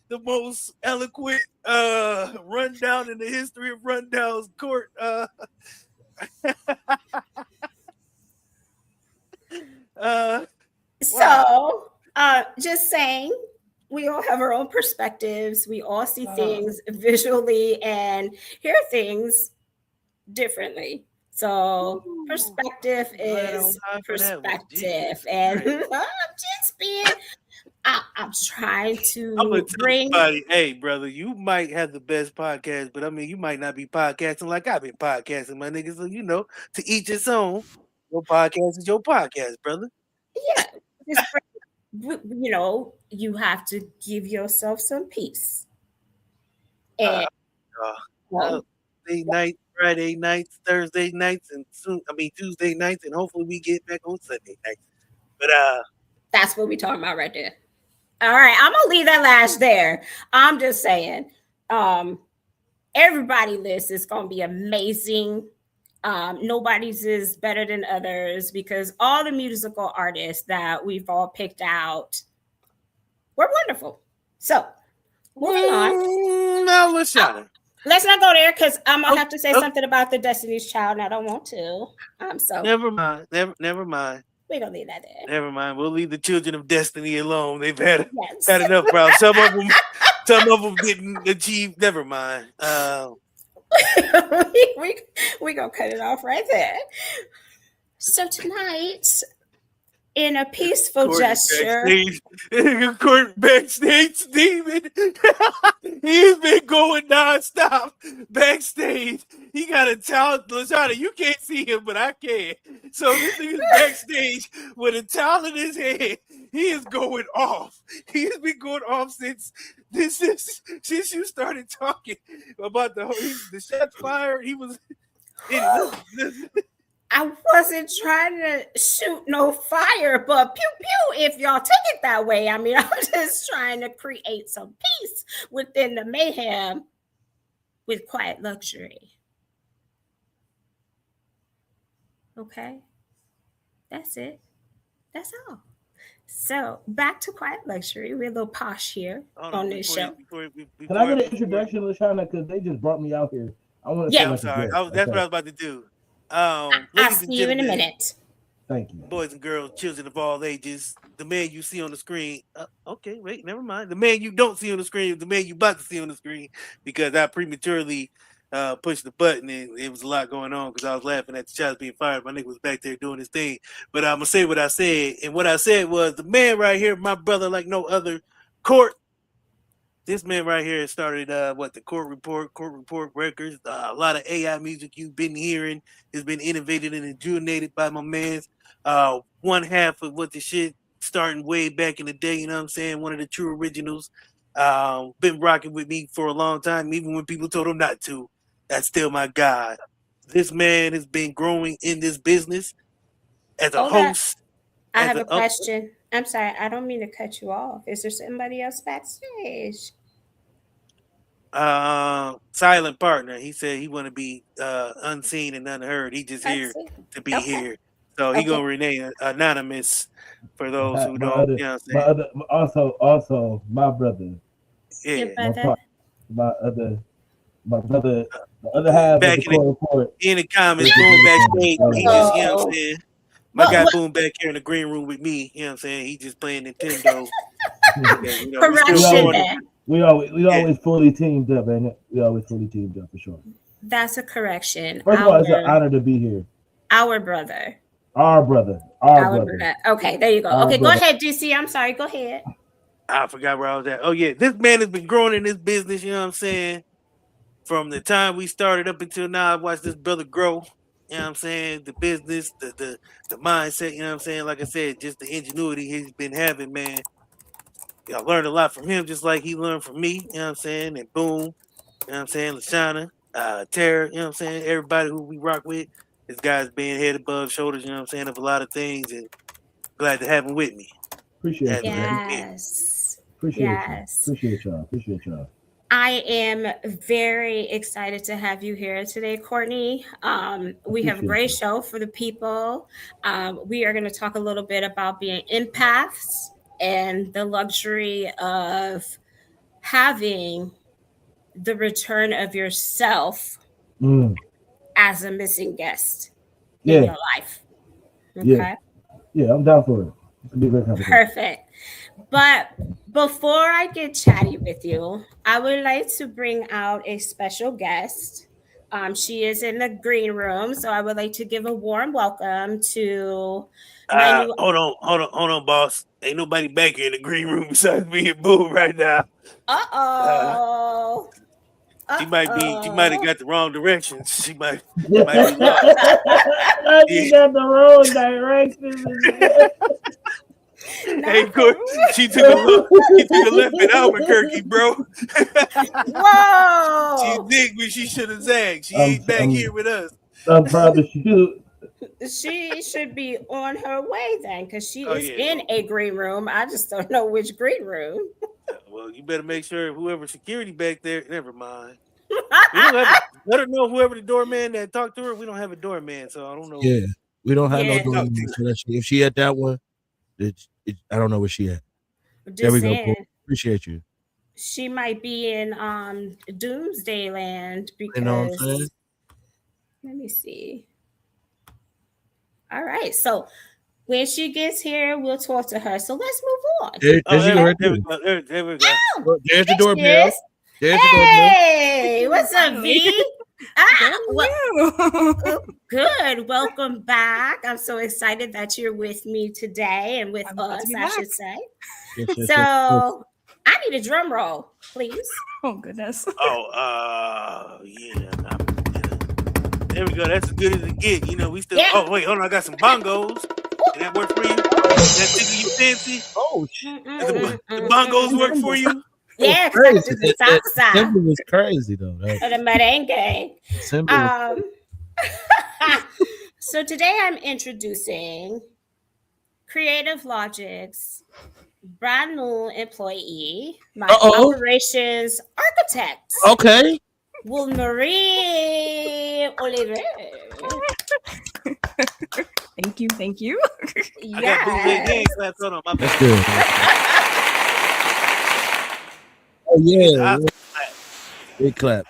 the most eloquent rundown in the history of rundowns. Court. So, just saying, we all have our own perspectives. We all see things visually and hear things differently. So perspective is perspective, and I'm just being. I'm trying to bring. Hey, brother, you might have the best podcast, but I mean, you might not be podcasting like I've been podcasting, my niggas. So to each its own. Your podcast is your podcast, brother. Yeah, you know, you have to give yourself some peace. And Thursday night, Friday nights, Thursday nights, and Tuesday nights, and hopefully we get back on Sunday nights. But that's what we're talking about right there. All right, I'm gonna leave that last there. I'm just saying, everybody list is gonna be amazing. Nobody's is better than others because all the musical artists that we've all picked out were wonderful. So moving on. Now Lashana. Let's not go there because I'm gonna have to say something about the Destiny's Child, and I don't want to. So never mind. Never mind. We're gonna leave that there. Never mind. We'll leave the children of destiny alone. They've had enough problems. Some of them didn't achieve. Never mind. We gonna cut it off right there. So tonight, in a peaceful gesture, Court backstage demon. He's been going nonstop backstage. He got a towel. Lashana, you can't see him, but I can. So this nigga's backstage with a towel in his hand. He is going off. He has been going off since you started talking about the shots fired. He was. I wasn't trying to shoot no fire, but pew pew, if y'all took it that way. I mean, I'm just trying to create some peace within the mayhem with quiet luxury. Okay? That's it. That's all. So back to quiet luxury. We're a little posh here on this show. Can I get an introduction, Lashana? Because they just brought me out here. I want to. Yeah, I'm sorry. That's what I was about to do. I'll see you in a minute. Thank you. Boys and girls, children of all ages, the man you see on the screen. Okay, wait, never mind. The man you don't see on the screen, the man you about to see on the screen, because I prematurely pushed the button and it was a lot going on because I was laughing at the shots being fired. My nigga was back there doing his thing. But I'm going to say what I said. And what I said was the man right here, my brother like no other, Court. This man right here started the Court Report Records. A lot of AI music you've been hearing has been innovated and rejuvenated by my man's. One half of what the shit starting way back in the day, you know what I'm saying? One of the true originals. Been rocking with me for a long time, even when people told him not to. That's still my God. This man has been growing in this business as a host. I have a question. I'm sorry, I don't mean to cut you off. Is there somebody else backstage? Silent partner. He said he want to be unseen and unheard. He just here to be here. So he gonna remain anonymous for those who don't. You know what I'm saying? Also my brother. Yeah. My brother, the other half back of the Court Report. In the comments, going backstage. You know what I'm saying? My guy Boom back here in the green room with me, you know what I'm saying? He just playing Nintendo. We always fully teamed up, ain't it? We always fully teamed up for sure. That's a correction. First of all, it's an honor to be here. Our brother. Our brother. Okay, there you go. Okay, go ahead, DC. I'm sorry. Go ahead. I forgot where I was at. Oh, yeah. This man has been growing in this business, you know what I'm saying? From the time we started up until now, I've watched this brother grow. You know what I'm saying? The business, the mindset, you know what I'm saying? Like I said, just the ingenuity he's been having, man. I learned a lot from him, just like he learned from me, you know what I'm saying? And Boom, you know what I'm saying? Lashana, Tara, you know what I'm saying? Everybody who we rock with, this guy's being head above shoulders, you know what I'm saying, of a lot of things, and glad to have him with me. Appreciate it. Yes. Appreciate y'all. I am very excited to have you here today, Courtney. We have a great show for the people. We are going to talk a little bit about being empaths and the luxury of having the return of yourself as a missing guest in your life. Okay? Yeah, I'm down for it. It's gonna be very complicated. Perfect. But before I get chatty with you, I would like to bring out a special guest. She is in the green room, so I would like to give a warm welcome to my new... Hold on, boss. Ain't nobody back here in the green room besides me and Boo right now. She might have got the wrong directions. She might be lost. She got the wrong directions. Hey, Court, she took a look. She took a left in Albuquerque, bro. She Whoa! zigged when she should have zagged. She ain't back here with us. I'm proud to shoot. She should be on her way then, because she Oh, is yeah, in well, a green room. I just don't know which green room. well, you better make sure whoever security back there. Never mind. We don't have. Let her know whoever the doorman that talked to her. We don't have a doorman, so I don't know. Yeah, we don't have no Yeah. doorman. So if she at that one, I don't know where she at. There we go. Cool. Appreciate you. She might be in Doomsday Land because You know what I'm saying? let me see. All right, so when she gets here, we'll talk to her. So let's move on. There we go. There we go. Oh, there's the doorbell. There's hey, what's up, V? Good. Welcome back. I'm so excited that you're with me today and with us, I should say. Yes. So I need a drum roll, please. Oh goodness. Yeah. There we go. That's as good as it get. You know, we still. Yeah. Oh wait, hold on. I got some bongos. Did that work for you? That tickle you fancy? Oh shit. The bongos work for you? Yeah, crazy. That was crazy though. The merengue. So today I'm introducing Creative Logic's brand new employee, my operations architect. Okay. Will Marie Oliver. Thank you. Yeah. That's good. Oh yeah. Big clap.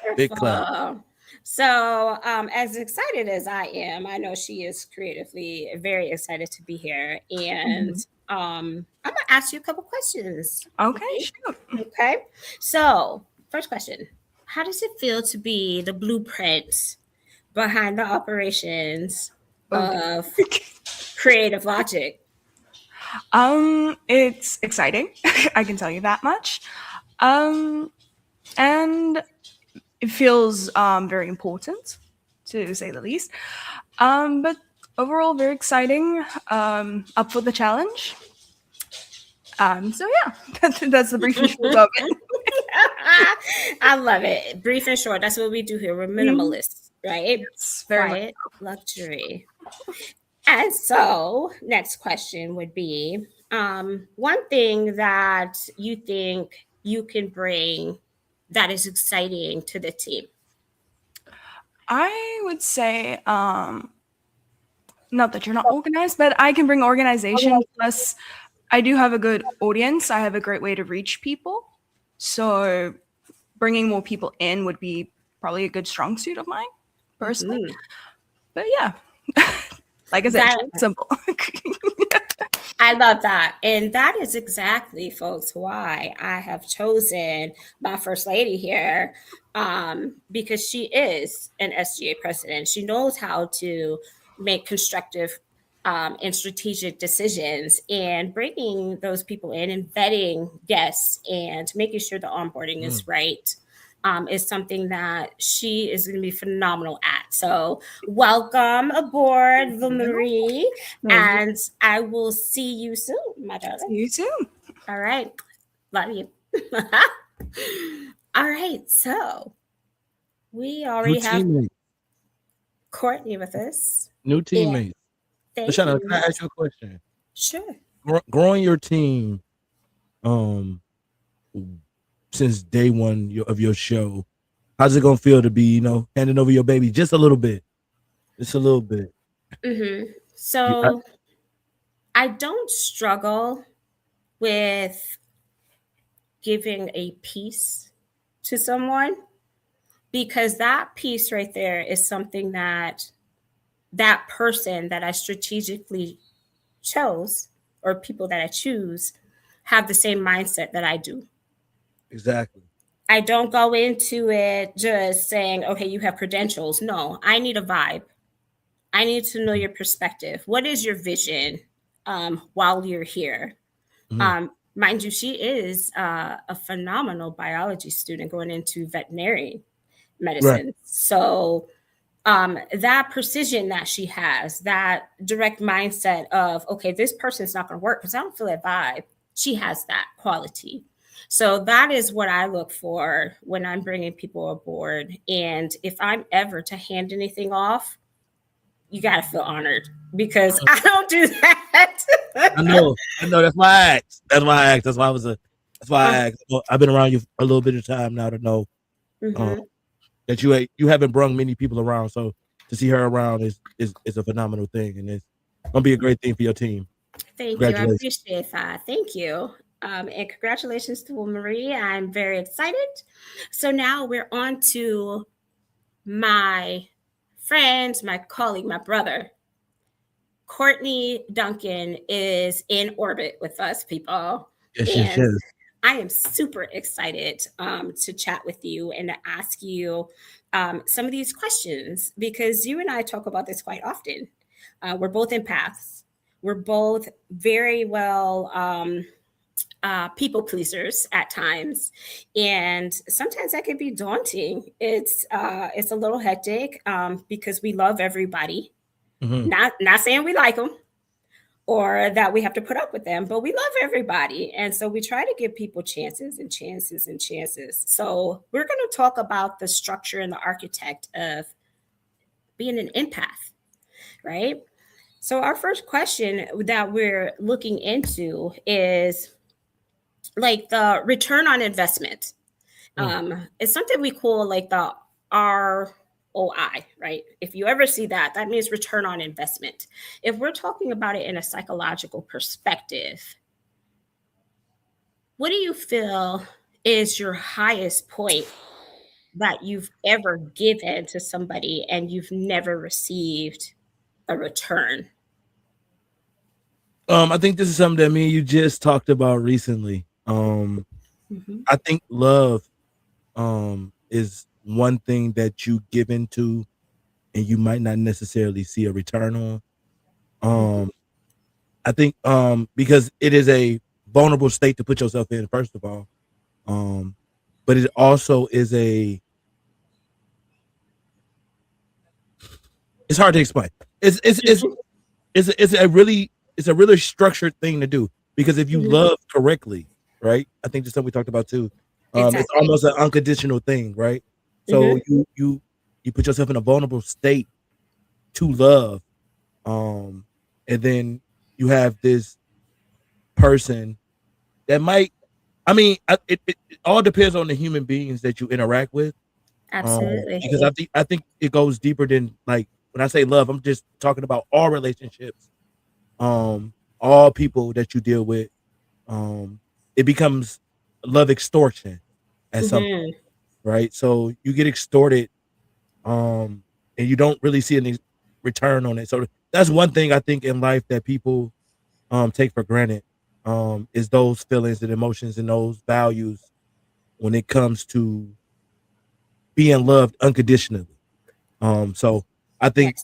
So as excited as I am, I know she is creatively very excited to be here. And I'm gonna ask you a couple questions. Okay, sure. Okay. So first question. How does it feel to be the blueprint behind the operations of Creative Logic? It's exciting. I can tell you that much. And it feels very important, to say the least. But overall, very exciting. Up for the challenge. So yeah, that's the brief and short of it. I love it. Brief and short. That's what we do here. We're minimalists, right? It's very quiet luxury. And so, next question would be one thing that you think you can bring that is exciting to the team. I would say, not that you're not organized, but I can bring organization. Plus, I do have a good audience. I have a great way to reach people. So bringing more people in would be probably a good strong suit of mine, personally. But yeah, like I said, simple. I love that. And that is exactly, folks, why I have chosen my first lady here, because she is an SGA president. She knows how to make constructive and strategic decisions, and bringing those people in and vetting guests and making sure the onboarding is right is something that she is going to be phenomenal at. So welcome aboard, Marie, and I will see you soon, my darling. See you soon. All right. Love you. All right. So we already have Courtney with us. New teammates. Lashana, can I ask you a question? Sure. Growing your team since day one of your show, how's it gonna feel to be, handing over your baby just a little bit? Just a little bit. So I don't struggle with giving a piece to someone, because that piece right there is something that person that I strategically chose, or people that I choose, have the same mindset that I do. Exactly. I don't go into it just saying, okay, you have credentials. No, I need a vibe. I need to know your perspective. What is your vision while you're here? Mind you, she is a phenomenal biology student going into veterinary medicine. Right. So that precision that she has, that direct mindset of, okay, this person's not going to work because I don't feel that vibe. She has that quality. So that is what I look for when I'm bringing people aboard. And if I'm ever to hand anything off, you got to feel honored because I don't do that. I know. That's why I asked. That's why I asked. That's why I asked. Well, I've been around you a little bit of time now to know that you haven't brung many people around. So to see her around is a phenomenal thing, and it's gonna be a great thing for your team. Thank you. I appreciate that. Thank you. And congratulations to Marie. I'm very excited. So now we're on to my friend, my colleague, my brother. Courtney Duncan is in orbit with us, people. Yes. I am super excited to chat with you and to ask you some of these questions because you and I talk about this quite often. We're both empaths. We're both very well people pleasers at times, and sometimes that can be daunting. It's a little hectic because we love everybody. Not saying we like them or that we have to put up with them, but we love everybody. And so we try to give people chances and chances and chances. So we're going to talk about the structure and the architect of being an empath, right? So our first question that we're looking into is like the return on investment. It's something we call like the ROI, right? If you ever see that, that means return on investment. If we're talking about it in a psychological perspective, what do you feel is your highest point that you've ever given to somebody and you've never received a return? I think this is something that me and you just talked about recently. I think love is one thing that you give into and you might not necessarily see a return on. I think because it is a vulnerable state to put yourself in, first of all. But it also is it's hard to explain. It's a really structured thing to do because if you love correctly, right? I think that's something we talked about too. It's almost an unconditional thing, right? So you put yourself in a vulnerable state to love, and then you have this person that might. I mean, it all depends on the human beings that you interact with. Absolutely. Because I think it goes deeper than like when I say love, I'm just talking about all relationships, all people that you deal with. It becomes love extortion at some point, right? So you get extorted, and you don't really see any return on it. So that's one thing I think in life that people take for granted, is those feelings and emotions and those values when it comes to being loved unconditionally. So I think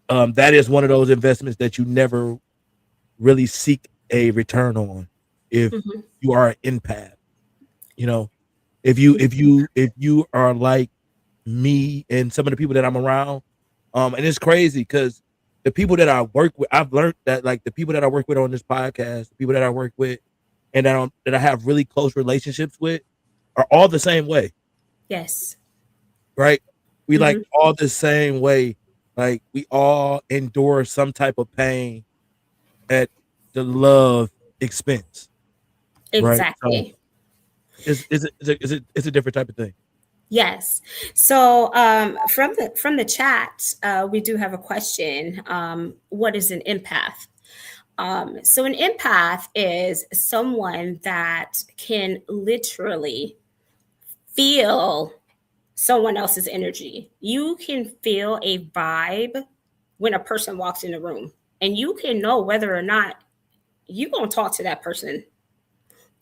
that is one of those investments that you never really seek a return on if you are an empath. You know, if you are like me and some of the people that I'm around, and it's crazy because the people that I work with, I've learned that like the people that I work with on this podcast, the people that I work with, and that I have really close relationships with, are all the same way. Yes. Right? We like all the same way. Like we all endure some type of pain at the love expense. Exactly. Right? So it's a different type of thing. Yes. So from the chat, we do have a question. What is an empath? So an empath is someone that can literally feel someone else's energy. You can feel a vibe when a person walks in the room, and you can know whether or not you're going to talk to that person,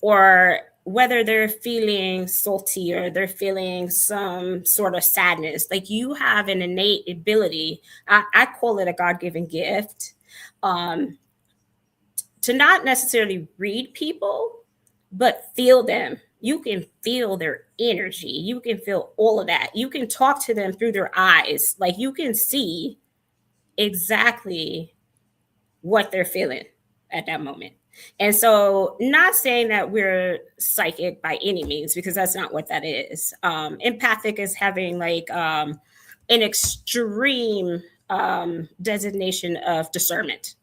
or whether they're feeling salty or they're feeling some sort of sadness. Like you have an innate ability, I call it a God-given gift, to not necessarily read people, but feel them. you can feel their energy. You can feel all of that. You can talk to them through their eyes. Like you can see exactly what they're feeling at that moment. And so, not saying that we're psychic by any means, because that's not what that is. Empathic is having like an extreme designation of discernment.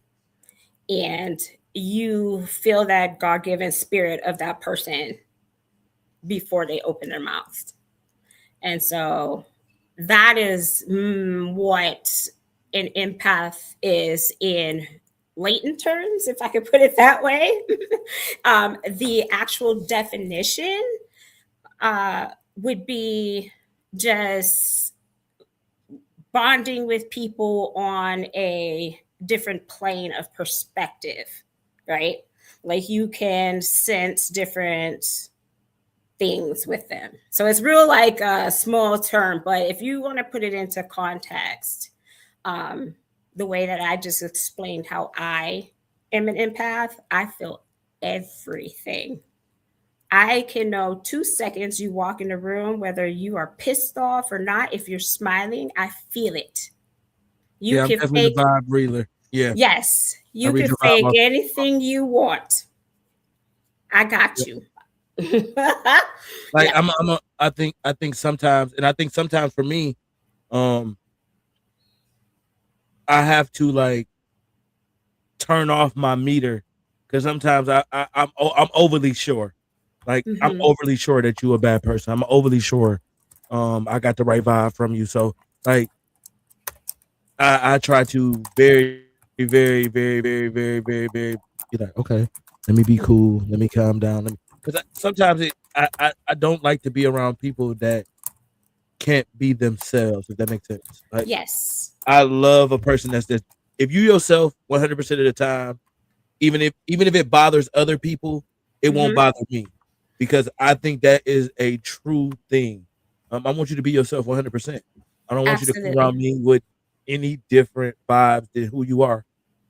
And you feel that God given spirit of that person before they open their mouths. And so, that is what an empath is in latent terms, if I could put it that way. The actual definition would be just bonding with people on a different plane of perspective, right? Like you can sense different things with them. So it's real like a small term, but if you want to put it into context, the way that I just explained how I am an empath, I feel everything. I can know 2 seconds you walk in the room, whether you are pissed off or not. If you're smiling, I feel it. You I'm can definitely fake, the vibe reader. Yeah, yes, I you read can your vibe fake off. anything you want. I got Yeah. you. Like Yeah. I think sometimes, and I think sometimes for me, I have to like turn off my meter because sometimes I'm overly sure. Like I'm Mhm. overly sure that you're a bad person. I'm overly sure I got the right vibe from you. So like I try to very, very, very, very, very, very, very be like, okay, let me be cool, let me calm down. Because sometimes I don't like to be around people that can't be themselves, if that makes sense. Like Yes. I love a person that's just if you yourself 100% of the time, even if it bothers other people, it won't Mhm. bother me because I think that is a true thing. I want you to be yourself 100%. I don't want you to come Absolutely. around me with any different vibes than who you are.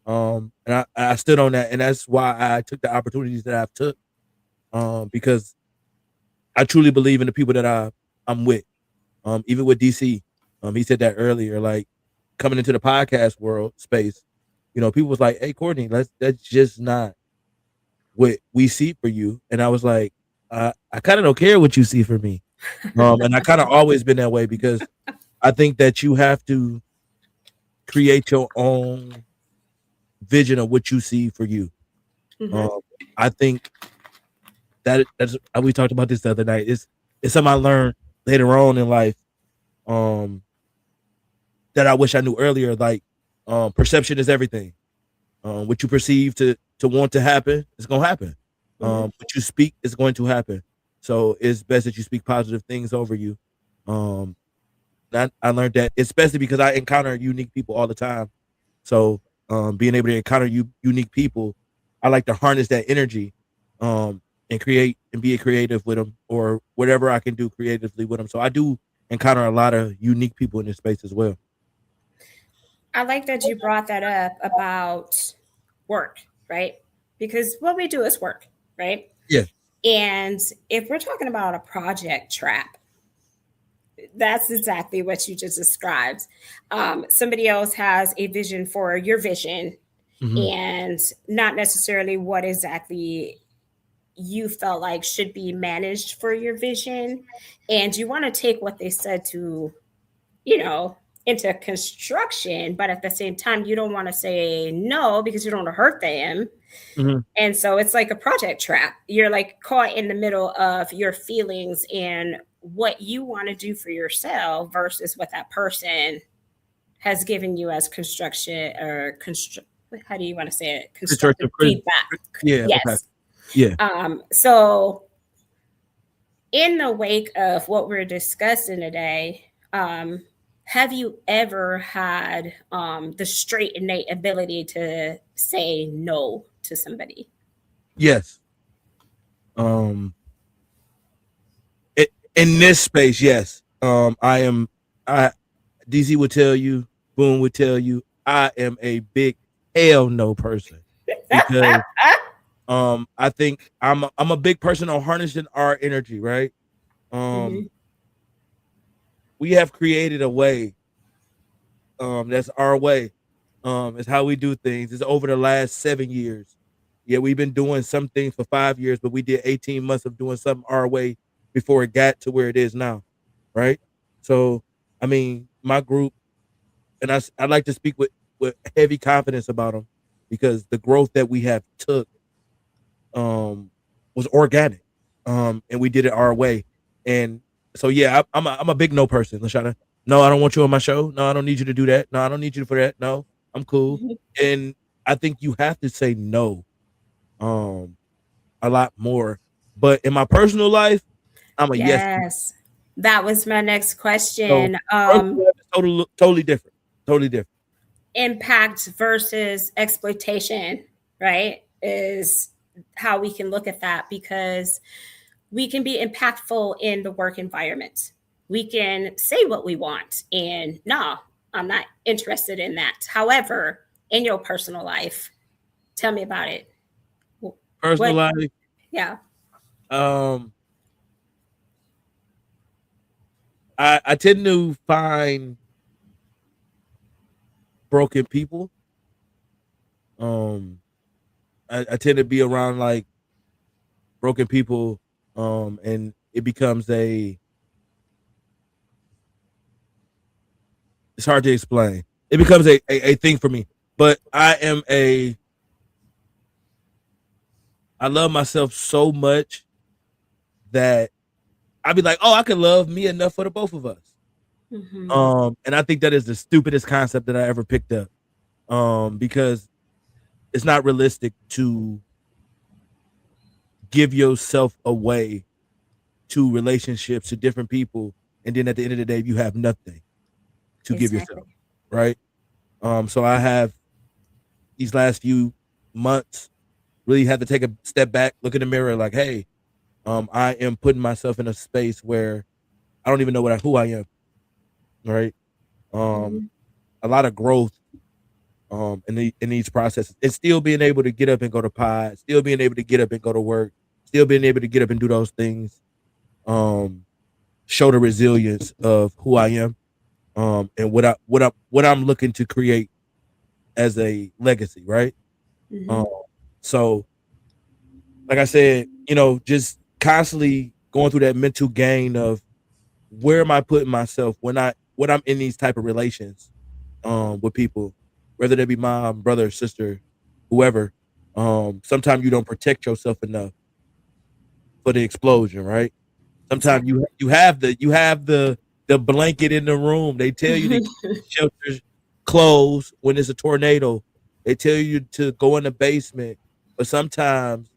And I stood on that, and that's why I took the opportunities that I've took. Because I truly believe in the people that I'm with. Even with DC, he said that earlier. Like coming into the podcast world space, people was like, "Hey, Courtney, that's just not what we see for you." And I was like, I kind of don't care what you see for me. And I kind of always been that way because I think that you have to create your own vision of what you see for you. Mhm. Um, I think that's we talked about this the other night. It's something I learned later on in life. Um, that I wish I knew earlier. Like, perception is everything. What you perceive to want to happen is gonna happen. Mhm. What you speak is going to happen. So it's best that you speak positive things over you. Um, I learned that especially because I encounter unique people all the time. So being able to encounter unique people, I like to harness that energy, and create and be a creative with them or whatever I can do creatively with them. So I do encounter a lot of unique people in this space as well. I like that you brought that up about work, right? Because what we do is work, right? Yeah. And if we're talking about a project trap, that's exactly what you just described. Somebody else has a vision for your vision Mhm. and not necessarily what exactly you felt like should be managed for your vision. And you want to take what they said to, you know, into construction, but at the same time, you don't want to say no because you don't want to hurt them. Mhm. And so it's like a project trap. You're like caught in the middle of your feelings and what you want to do for yourself versus what that person has given you as construction or how do you want to say it? Constructive Constructive criticism. feedback. Yeah. Okay. Yes. Yeah. So in the wake of what we're discussing today, have you ever had the straight innate ability to say no to somebody? Yes. Um, in this space, yes. I am. I DZ would tell you. Boom would tell you. I am a big hell no person because I think I'm a big person on harnessing our energy, right? Mhm. We have created a way, that's our way. It's how we do things. It's over the last 7 years. Yeah, we've been doing some things for 5 years, but we did 18 months of doing something our way before it got to where it is now, right? So, I mean, my group, and I like to speak with heavy confidence about them because the growth that we have took um was organic. And we did it our way. And so yeah, I'm a big no person, Lashana. No, I don't want you on my show. No, I don't need you to do that. No, I don't need you for that. No, I'm cool. Mhm. And I think you have to say no um a lot more. But in my personal life, I'm a yes. Yes. That was my next So question. personal life is totally different. Totally different. Impact versus exploitation, right? Is how we can look at that because we can be impactful in the work environment. We can say what we want and no, I'm not interested in that. However, in your personal life, tell me about it. Personal What? life, Yeah. um, I tend to find broken people. Um, I tend to be around like broken people, and it becomes it's hard to explain. It becomes a thing for me. But I love myself so much that I'd be like, oh, I can love me enough for the both of us. Mm-hmm. And I think that is the stupidest concept that I ever picked up. Because it's not realistic to give yourself away to relationships, to different people, and then at the end of the day, you have nothing to give yourself, Exactly. right? So I have these last few months really had to take a step back, look in the mirror, like, hey, I am putting myself in a space where I don't even know who I am, right? Um, Mm-hmm. a lot of growth in these processes, and still being able to get up and go to pod, still being able to get up and go to work, still being able to get up and do those things, show the resilience of who I am, and what I'm looking to create as a legacy, right? Mm-hmm. Um, so like I said, just constantly going through that mental gain of where am I putting myself when I'm in these type of relations with people, whether they be mom, brother, sister, whoever. Sometimes you don't protect yourself enough for the explosion, right? Sometimes Exactly. you have the blanket in the room. They tell you to keep the shelters closed when it's a tornado. They tell you to go in the basement, but sometimes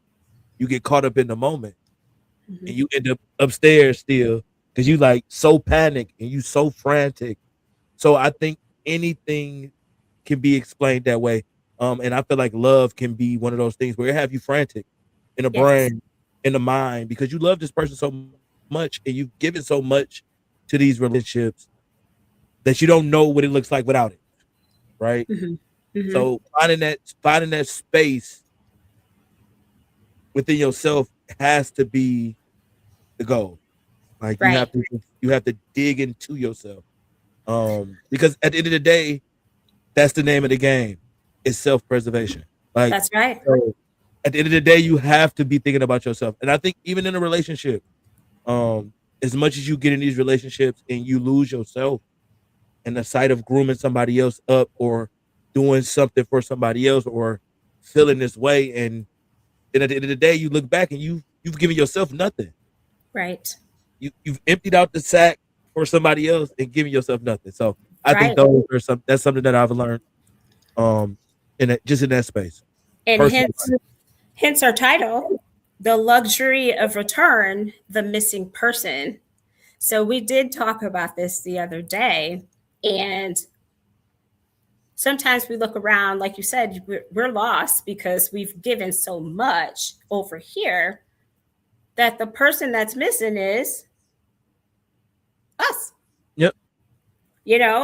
you get caught up in the moment and Mm-hmm. you end up upstairs still because you like so panicked and you so frantic. So I think anything can be explained that way. And I feel like love can be one of those things where it have you frantic in the Yes. brain, in the mind, because you love this person so much and you've given so much to these relationships that you don't know what it looks like without it, right? Mm-hmm. Mm-hmm. So finding that space within yourself has to be the goal. Like Right. you have to dig into yourself. Because at the end of the day, that's the name of the game. It's self-preservation. Like That's right. so at the end of the day, you have to be thinking about yourself. And I think even in a relationship, as much as you get in these relationships and you lose yourself in the sight of grooming somebody else up or doing something for somebody else or feeling this way, and then at the end of the day, you look back and you've given yourself nothing. Right. You've emptied out the sack for somebody else and given yourself nothing. So I think Right. that's something that I've learned um just in that space. And Personal hence our title, The Luxury of Return, the Missing Person. So we did talk about this the other day. And sometimes we look around, like you said, we're lost because we've given so much over here that the person that's missing is us. Yep.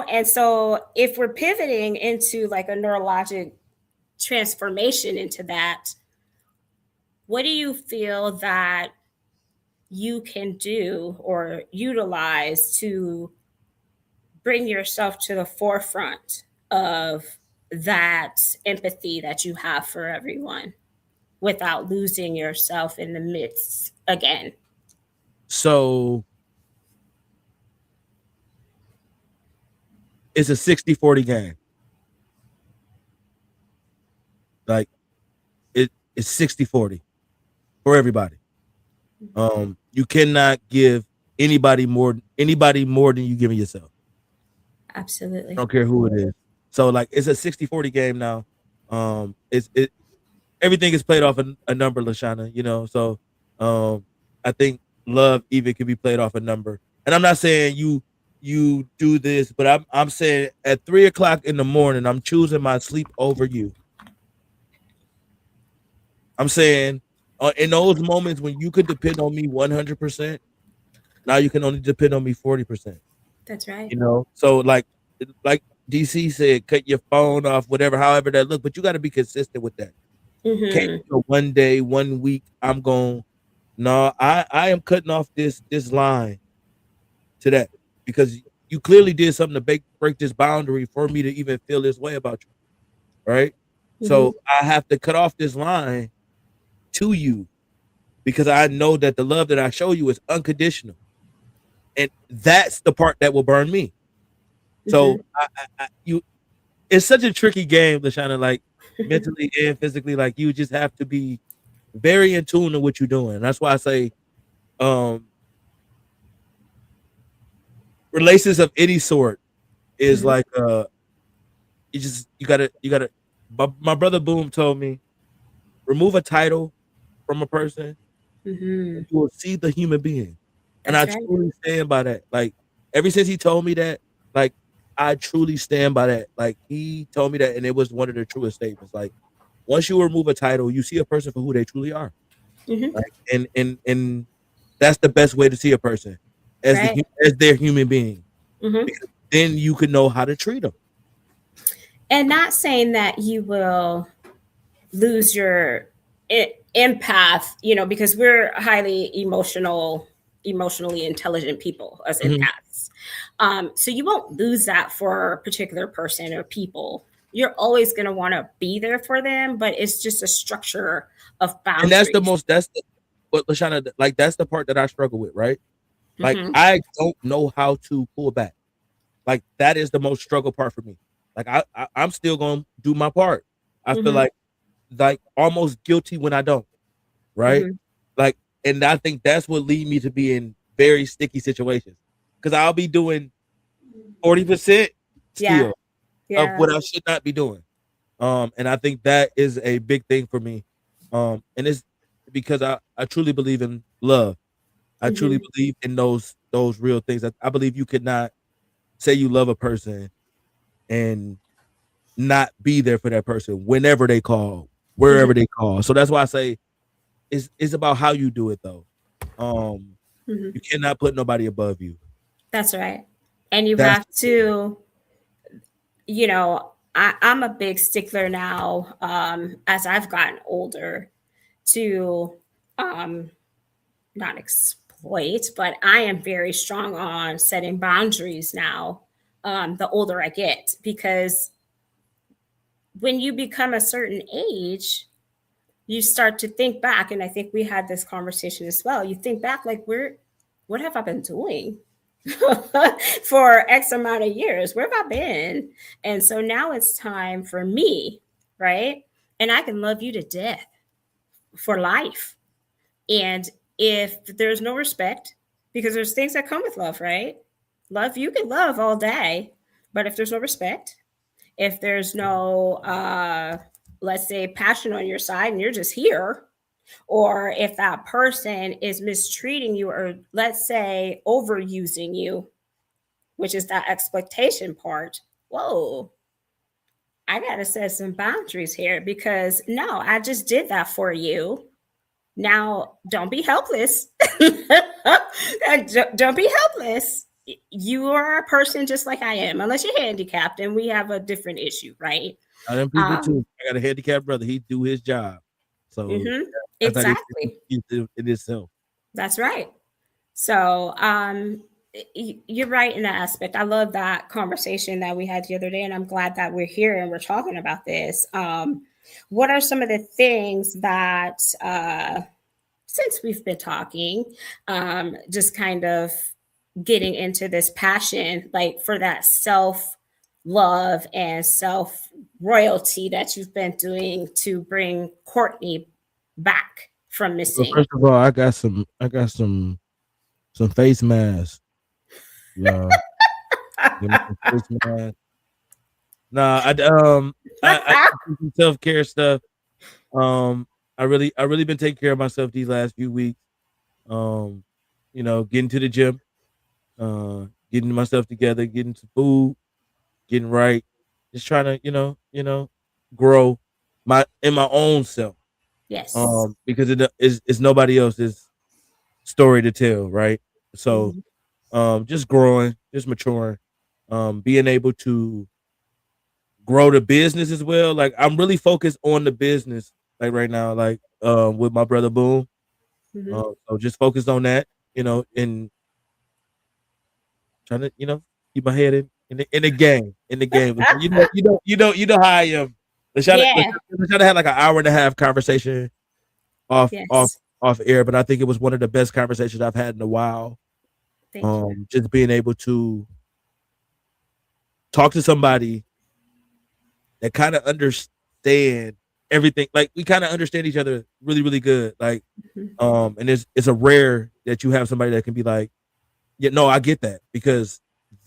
And so if we're pivoting into like a neurologic transformation into that, what do you feel that you can do or utilize to bring yourself to the forefront of that empathy that you have for everyone without losing yourself in the midst again? So it's a 60-40 game. Like it's 60-40 for everybody. You cannot give anybody more than you giving yourself. Absolutely. I don't care who it is. So like it's a 60-40 game now. It everything is played off a number, Lashana, you know. So I think love even can be played off a number. And I'm not saying you do this, but I'm saying at 3:00 in the morning, I'm choosing my sleep over you. I'm saying in those moments when you could depend on me 100%, now you can only depend on me 40%. That's right. You know, so like DC said, cut your phone off, whatever, however that look, but you got to be consistent with that. Can't go one day, 1 week. I'm going. No, I am cutting off this line to that because you clearly did something to break this boundary for me to even feel this way about you, right? So I have to cut off this line to you because I know that the love that I show you is unconditional, and that's the part that will burn me. So it's such a tricky game, Lashana, like mentally and physically. Like you just have to be very in tune to what you're doing. That's why I say, relations of any sort is like you gotta. My brother Boom told me, remove a title from a person, you will see the human being, and I truly stand by that. Like ever since he told me that, like I truly stand by that. Like he told me that, and it was one of the truest statements. Like once you remove a title, you see a person for who they truly are. Like, and that's the best way to see a person as as their human being. Because then you can know how to treat them. And not saying that you will lose your empath, you know, because we're highly emotionally intelligent people as empaths. So you won't lose that for a particular person or people. You're always going to want to be there for them, but it's just a structure of boundaries. And what Lashana, like that's the part that I struggle with, right? Like I don't know how to pull back. Like that is the most struggle part for me. Like I'm still gonna do my part. I feel like almost guilty when I don't, right? Like, and I think that's what lead me to be in very sticky situations because I'll be doing 40% still of what I should not be doing. And I think that is a big thing for me. And it's because I truly believe in love. I truly believe in those real things. I believe you could not say you love a person and not be there for that person whenever they call, wherever they call. So that's why I say it's about how you do it though. You cannot put nobody above you. That's right. And you have to, you know, I'm a big stickler now, as I've gotten older, to not exploit, but I am very strong on setting boundaries now, the older I get, because when you become a certain age, you start to think back, and I think we had this conversation as well. You think back like, what have I been doing for X amount of years? Where have I been? And so now it's time for me, right? And I can love you to death for life. And if there's no respect, because there's things that come with love, right? Love, you can love all day, but if there's no respect, if there's no, let's say, passion on your side and you're just here, or if that person is mistreating you or, let's say, overusing you, which is that exploitation part, whoa, I got to set some boundaries here because no, I just did that for you. Now, don't be helpless. Don't be helpless. You are a person just like I am, unless you're handicapped and we have a different issue, right? I them people too. I got a handicapped brother. He do his job. So That's not Exactly. in itself. That's right. So you're right in that aspect. I love that conversation that we had the other day, and I'm glad that we're here and we're talking about this. What are some of the things that, since we've been talking, just kind of getting into this passion, like for that self love and self royalty that you've been doing to bring Courtney back from Well, missing? first of all, I got some face masks. Yeah, give me some face masks. Nah, I do some self care stuff. I really been taking care of myself these last few weeks. Um, getting to the gym, getting myself together, getting some food, getting right, just trying to, grow in my own self. Yes. Because it's nobody else's story to tell, right? So, Mhm. just growing, just maturing, being able to grow the business as well. Like I'm really focused on the business, like right now, like with my brother Boom. Mhm. So just focused on that, and trying to, keep my head in the game. But you know how I am. Yeah. Let's try to have like an hour and a half conversation off off Yes. off air, but I think it was one of the best conversations I've had in a while. Thank you. Just being able to talk to somebody that kind of understand everything. Like we kind of understand each other really, really good. Like, Mhm. and it's a rare that you have somebody that can be like, yeah, no, I get that because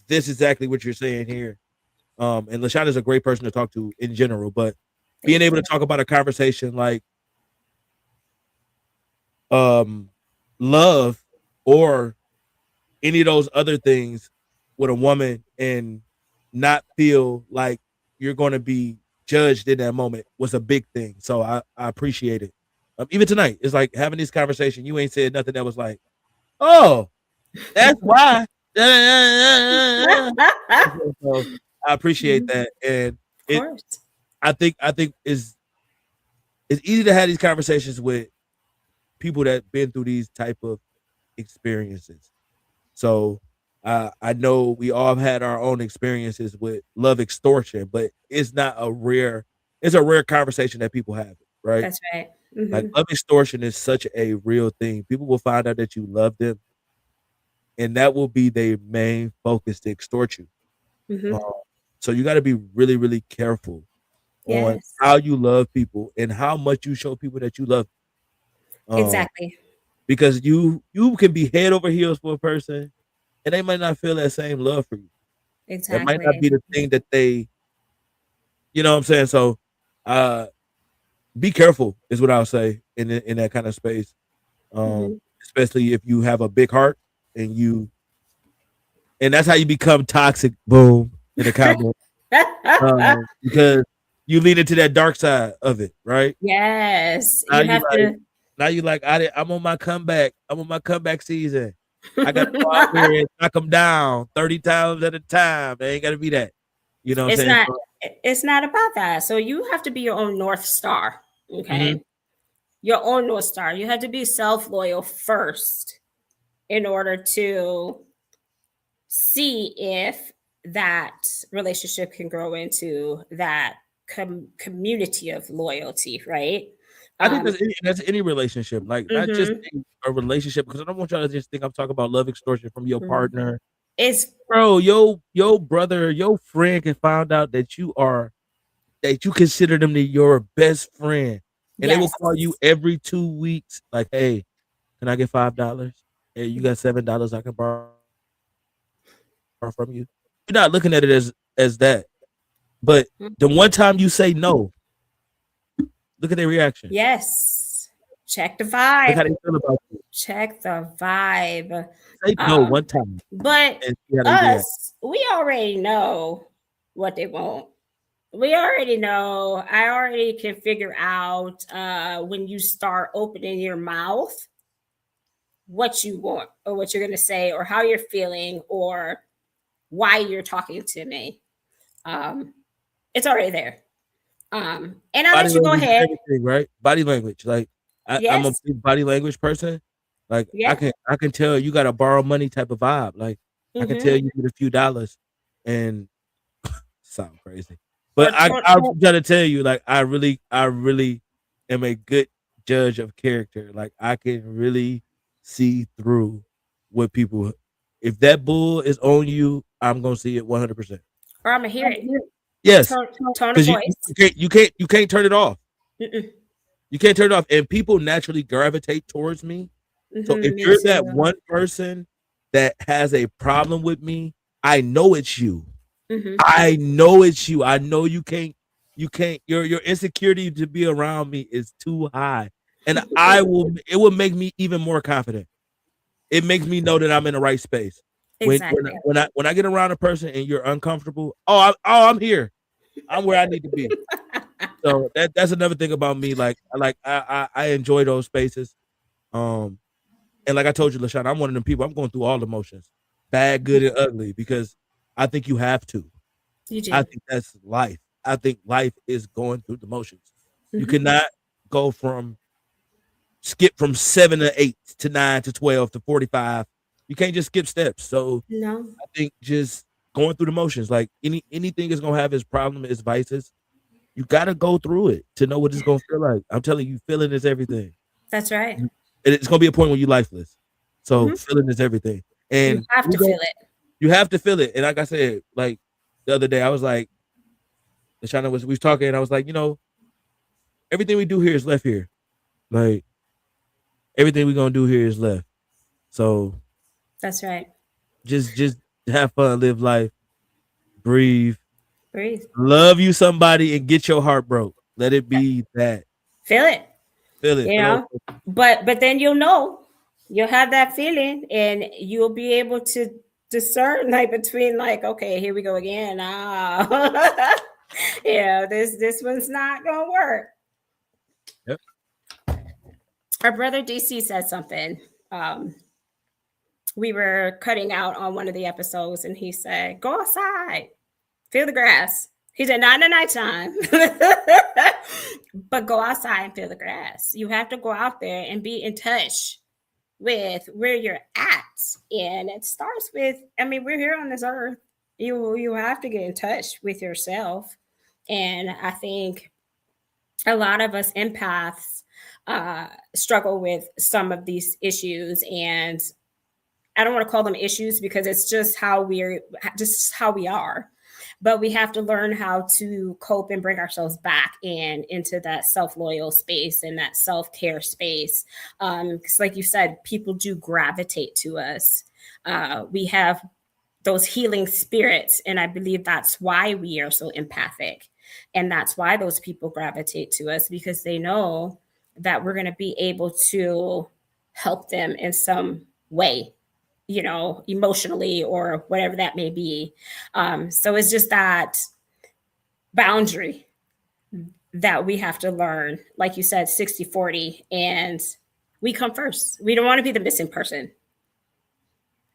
this is exactly what you're saying here. And LaShawn is a great person to talk to in general, but being Thank able to you. talk about a conversation like um love or any of those other things with a woman and not feel like you're going to be judged in that moment was a big thing. So I appreciate it. Even tonight, it's like having this conversation. You ain't said nothing that was like, oh, that's why. So I appreciate Mhm. that, and Of it. course. I think it's easy to have these conversations with people that been through these type of experiences. So I know we all had our own experiences with love extortion, but it's a rare conversation that people have, right? That's right. Like Mhm. love extortion is such a real thing. People will find out that you love them, and that will be their main focus to extort you. Um, Mhm. so you got to be really, really careful on Yes. how you love people and how much you show people that you love. Um, Exactly. because you can be head over heels for a person, and they might not feel that same love for you. That might not Exactly. be the thing that they, you know what I'm saying? So, uh, be careful is what I'll say in that kind of space. Mhm. Especially if you have a big heart and and that's how you become toxic. Boom in the combo, because you lean into that dark side of it, right? Yes. Now You you have like, to. now you like, I'm on my comeback. I'm on my comeback season. I got to go out there and knock them down 30 times at a time. They ain't got to be that. You know what I'm It's saying? not So, it's not about that. So you have to be your own North Star, mhm. okay? Your own North Star. You have to be self-loyal first in order to see if that relationship can grow into that community of loyalty, right? I think Um, that's any relationship, like not just mhm, a relationship, because I don't want y'all to just think I'm talking about love extortion from your mhm. partner. It's Bro, your brother, your friend can find out that you consider them to your best friend, and they will yes, call you every 2 weeks, like, hey, can I get $5? Hey, you got $7 I can borrow from you. You're not looking at it as that. But the one time you say no, look at their reaction. yes. Check the Look vibe. how they feel about you. Check the vibe. Say no Um, one time but and see how they react. us, we already know what they want. We already know. I already can figure out when you start opening your mouth what you want or what you're going to say or how you're feeling or why you're talking to me. Um, it's already there. And I'll Body let you go language is ahead. everything, right? Body language, like I'm a Yes. big body language person. Like Yeah. I can tell you got a borrow money type of vibe. Like I can tell Mm-hmm. you get a few dollars and sound crazy. Or But I'm tone. trying to tell you, like I really am a good judge of character. Like I can really see through what people. If that bull is on you, I'm gonna see it 100%. Or I'm gonna hear it. Yes, Tone of because voice. you can't turn it off. Mm-mm. You can't turn it off, and people naturally gravitate towards me. So if Mm-hmm. Me you're that too. one person that has a problem with me, I know it's you. Mm-hmm. I know it's you. I know you can't your insecurity to be around me is too high. And it will make me even more confident. It makes me know that I'm in the right space. Exactly. When I get around a person and you're uncomfortable, I'm here. I'm where I need to be. So that's another thing about me. I enjoy those spaces. Um and like I told you, LaShawn, I'm one of them people. I'm going through all emotions, bad, good, and ugly, because I think you have to. You I do. think that's life. I think life is going through the motions. You Mm-hmm. cannot go skip from 7 to 8 to 9 to 12 to 45. You can't just skip steps. So No. I think just going through the motions, like anything is gonna have its problem, its vices. You gotta go through it to know what it's gonna feel like. I'm telling you, feeling is everything. That's right. And it's gonna be a point when you're lifeless. So Mm-hmm. feeling is everything. You And have to feel it. you have to feel it. And like I said, like the other day, I was like, we was talking, and I was like, everything we do here is left here. Like everything we're gonna do here is left. So That's right. just have fun, live life, breathe, Breathe. love you somebody, and get your heart broke. Let it be that. Feel it. Feel it. You know. But then you'll have that feeling, and you'll be able to discern like between like, okay, here we go again. This one's not gonna work. Yep. Our brother DC said something. We were cutting out on one of the episodes, and he said, "Go outside, feel the grass." He said, "Not in the nighttime, but go outside and feel the grass." You have to go out there and be in touch with where you're at, and it starts with. I mean, we're here on this earth. You have to get in touch with yourself, and I think a lot of us empaths struggle with some of these issues, and I don't want to call them issues because it's just how we are. But we have to learn how to cope and bring ourselves back into that self-loyal space and that self-care space. Because like you said, people do gravitate to us. We have those healing spirits, and I believe that's why we are so empathic. And that's why those people gravitate to us, because they know that we're going to be able to help them in some way, emotionally or whatever that may be. So it's just that boundary that we have to learn. Like you said, 60-40, and we come first. We don't want to be the missing person.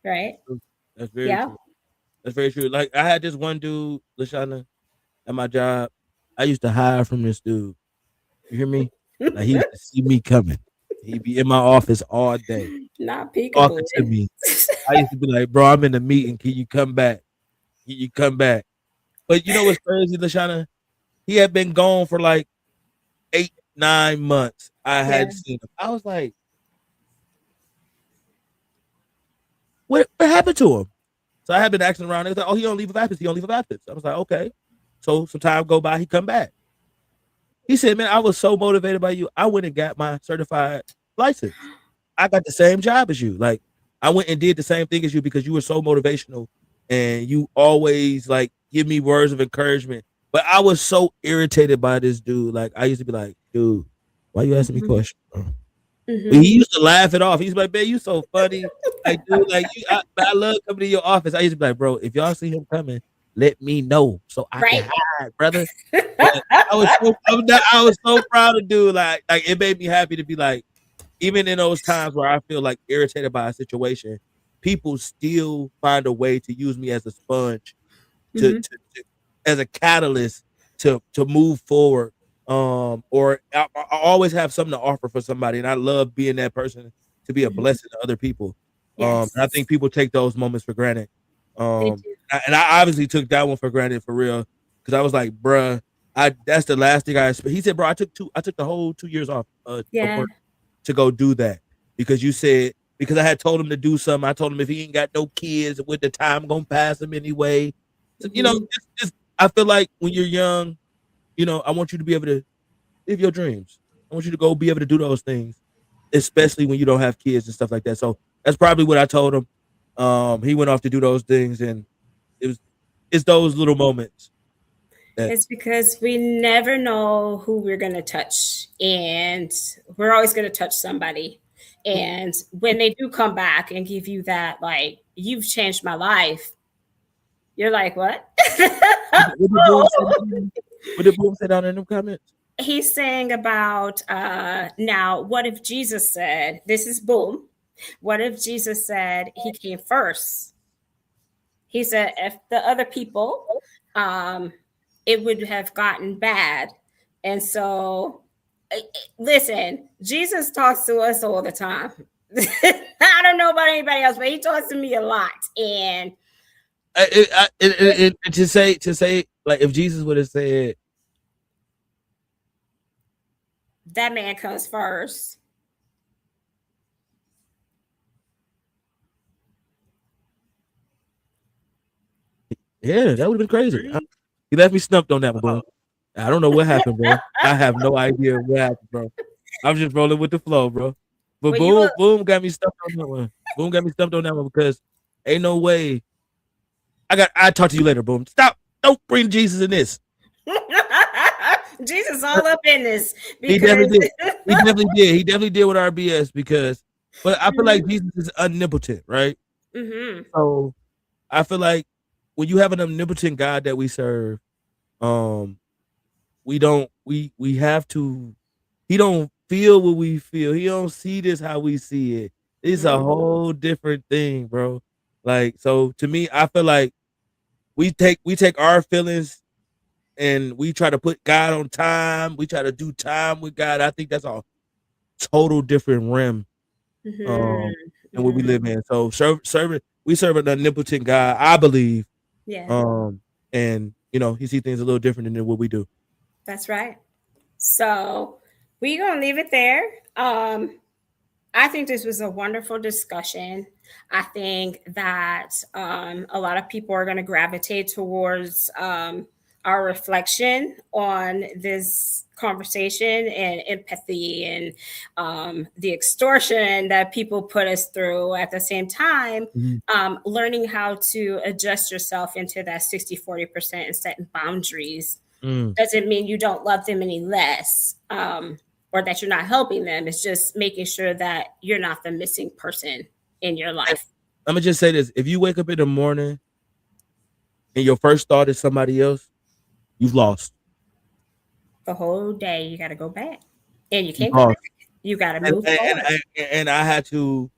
Right? That's very true. That's very true. Like I had this one dude, Lashana, at my job. I used to hide from this dude. You hear me? Like he used to see me coming. He'd be in my office all day. Not peekaboo. Talking to me. I used to be like, bro, I'm in the meeting. Can you come back? Can you come back? But you know what's crazy, Lashana? He had been gone for like 8-9 months. I hadn't seen him. I was like, what happened to him? So I had been asking around. They was like, oh, he don't leave of absence. He don't leave of absence. I was like, okay. So some time go by, he come back. He said, man, I was so motivated by you. I went and got my certified license. I got the same job as you. Like I went and did the same thing as you because you were so motivational and you always like give me words of encouragement. But I was so irritated by this dude. Like I used to be like, dude, why you asking me questions? Mm-hmm. But he used to laugh it off. He's like, man, you so funny. Like, dude, like I love coming to your office. I used to be like, bro, if y'all see him coming, let me know so I can hide, brother. I was so proud of dude. Like it made me happy to be like, even in those times where I feel like irritated by a situation, people still find a way to use me as a sponge, to as a catalyst to move forward or I always have something to offer for somebody, and I love being that person to be a Mhm. blessing to other people. Yes, And I think people take those moments for granted. they do. And I obviously took that one for granted for real because I was like, bruh, that's the last thing I expect. He said, bro, I took the whole 2 years off of Yeah. work to go do that because you said because I had told him to do something. I told him if he ain't got no kids, with the time gonna pass him anyway. So, Mhm. I feel like when you're young, I want you to be able to live your dreams. I want you to go be able to do those things, especially when you don't have kids and stuff like that. So that's probably what I told him. He went off to do those things, and it's those little moments that It's because we never know who we're going to touch, and we're always going to touch somebody. And when they do come back and give you that, like, you've changed my life, you're like, what? what did Boom say down in them comments? He's saying about now, what if Jesus said, this is Boom, what if Jesus said he came first? He said, if the other people, it would have gotten bad. And so, listen, Jesus talks to us all the time. I don't know about anybody else, but he talks to me a lot. And to say like if Jesus would have said that man comes first. yeah, that would have been crazy. He left me stumped on that one, bro. I don't know what happened, bro. I have no idea what happened, bro. I'm just rolling with the flow, bro. But Boom got me stumped on that one. Boom got me stumped on that one because ain't no way. I talk to you later, Boom. Stop. Don't bring Jesus in this. Jesus all up in this. He definitely did. He definitely did with our BS but I feel like Jesus is omnipotent, right? Mm-hmm. So I feel like when you have an omnipotent God that we serve, we have to. He don't feel what we feel. He don't see this how we see it. It's a whole different thing, bro. Like, so to me, I feel like we take our feelings and we try to put God on time. We try to do time with God. I think that's a total different realm than what we live in. So we serve an omnipotent God, I believe. Yeah. And he sees things a little different than what we do. That's right. So we're gonna leave it there. I think this was a wonderful discussion. I think that a lot of people are going to gravitate towards our reflection on this conversation and empathy and the extortion that people put us through at the same time, learning how to adjust yourself into that 60-40% and setting boundaries. Doesn't mean you don't love them any less. Or that you're not helping them. It's just making sure that you're not the missing person in your life. Let me just say this. If you wake up in the morning and your first thought is somebody else, you've lost. The whole day, you got to go back. And you can't go back. You got to move forward. And I had to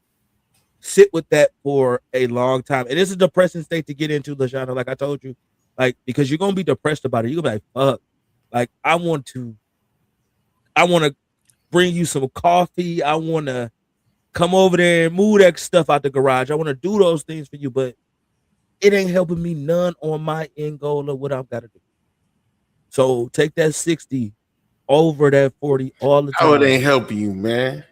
sit with that for a long time. And it's a depressing state to get into, LaShawna, like I told you. Like, because you're going to be depressed about it. You're going to be like, fuck. Like, I want to bring you some coffee. I want to come over there and move that stuff out the garage. I want to do those things for you, but it ain't helping me none on my end goal of what I've got to do. So take that 60 over that 40 all the time. How it ain't helping you, man?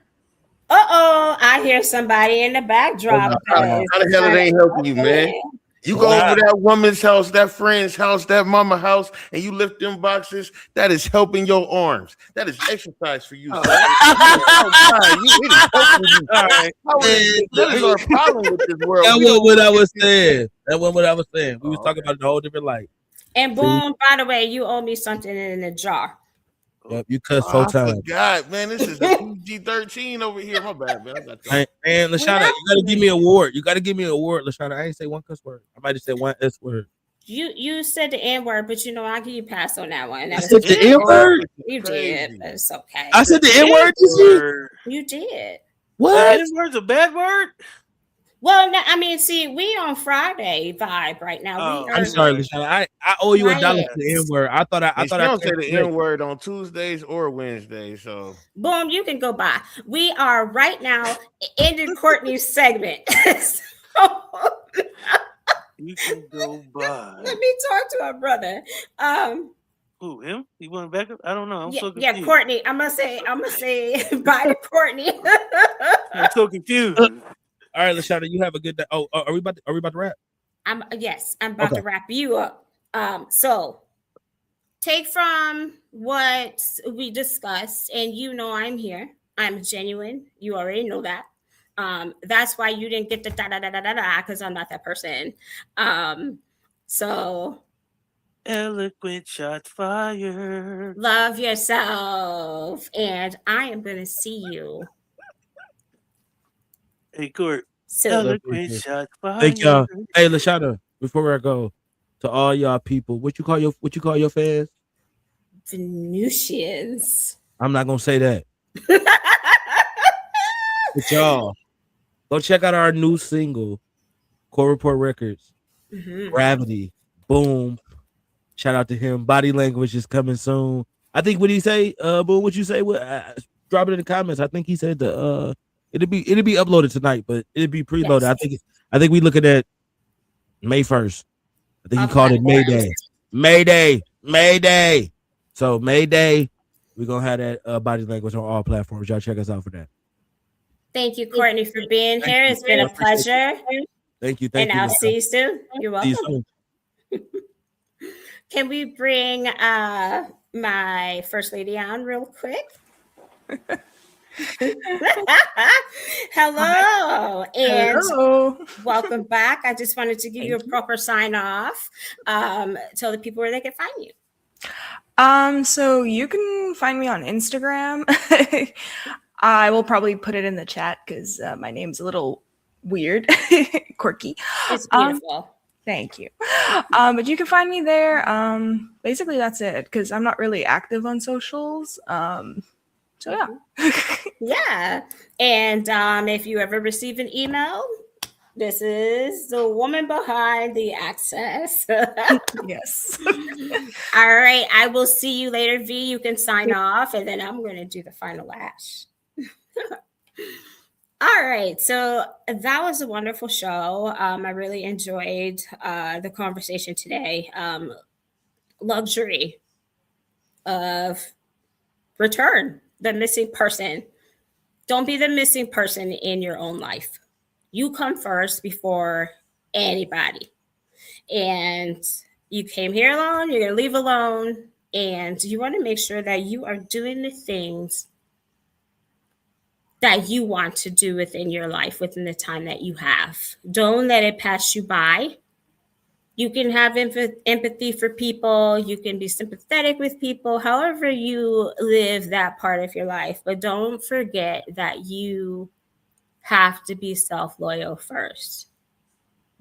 I hear somebody in the backdrop. How the hell it ain't helping you, man? You go over that woman's house, that friend's house, that mama house, and you lift them boxes. That is helping your arms. That is exercise for you. That is our problem with this world. That wasn't what I was saying. We was talking about a whole different light. And Boom, by the way, you owe me something in a jar. Yep, you cussed 4 times. God, man, this is a PG-13 over here. My bad, man. And LaShawna, you gotta give me an award. LaShawna. I ain't say one cuss word. I might have said one S word. You said the N word, but I'll give you pass on that one. I said the N word. You did, but it's okay. I said the N word. You did. What? The N word's a bad word? Well, no, I mean, see, we on Friday vibe right now. Oh, We I'm are sorry, Lashana. I owe you $1 for the Yes. N word. I thought And she I don't say said the correct. N word on Tuesdays or Wednesdays. So Boom, you can go by. We are right now ending Courtney's segment. So, you can go by. let me talk to our brother. Who, him? He went back up? I don't know. I'm so Yeah, confused. Courtney. I'm gonna say bye to Courtney. I'm so confused. All right, Lashana, you have a good day. Oh, are we about to wrap? I'm about to wrap you up. So take from what we discussed, and you know I'm here. I'm genuine. You already know that. That's why you didn't get the da da da da da da because I'm not that person. So Eloquent shots fired. love yourself, and I am gonna see you. Hey, Court. So Eloquent shots fired. Thank y'all. Hey, Lashana, before I go, to all y'all people, what you call your fans? Venusians. I'm not gonna say that. But y'all, go check out our new single, Core Report Records. Gravity. Boom. Shout out to him. Body Language is coming soon. I think what he say, Boom, what you say? Drop it in the comments. I think he said it'll be uploaded tonight, but it'll be preloaded. Yes. I think we looking at May 1st. I think he called it Mayday. So Mayday, we're gonna have that Body Language on all platforms. Y'all check us out for that. Thank you, Courtney, for being here. It's been a pleasure. Thank you. And I'll see you soon. You're See you welcome. soon. Can we bring my first lady on real quick? Hello and welcome back. I just wanted to give you a proper sign off. Tell the people where they can find you. So you can find me on Instagram. I will probably put it in the chat because my name's a little weird, quirky. It's beautiful. Thank you. But you can find me there. Basically, that's it because I'm not really active on socials. So yeah. Yeah. And if you ever receive an email, this is the woman behind the access. Yes. All right. I will see you later, V. You can sign off, and then I'm going to do the final ash. All right. So that was a wonderful show. I really enjoyed the conversation today. Luxury of return, the missing person. Don't be the missing person in your own life. You come first before anybody. And you came here alone, you're going to leave alone. And you want to make sure that you are doing the things that you want to do within your life, within the time that you have. Don't let it pass you by. You can have empathy for people. You can be sympathetic with people, however you live that part of your life. But don't forget that you have to be self-loyal first.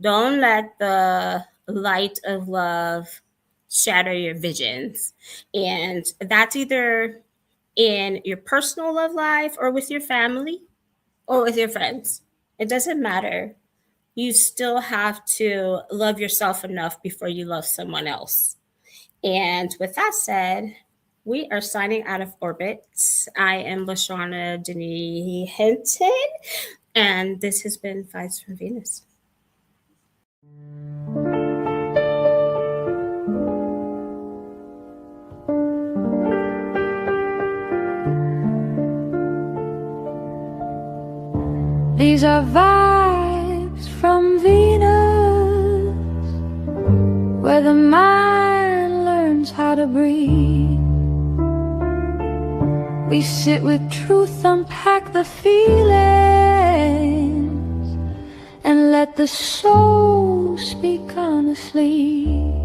Don't let the light of love shatter your visions. And that's either in your personal love life or with your family or with your friends. It doesn't matter. You still have to love yourself enough before you love someone else. And with that said, we are signing out of orbit. I am Lashana Denis Hinton, and this has been Vibes from Venus. These are vibes from Venus, where the mind learns how to breathe. We sit with truth, unpack the feelings, and let the soul speak honestly.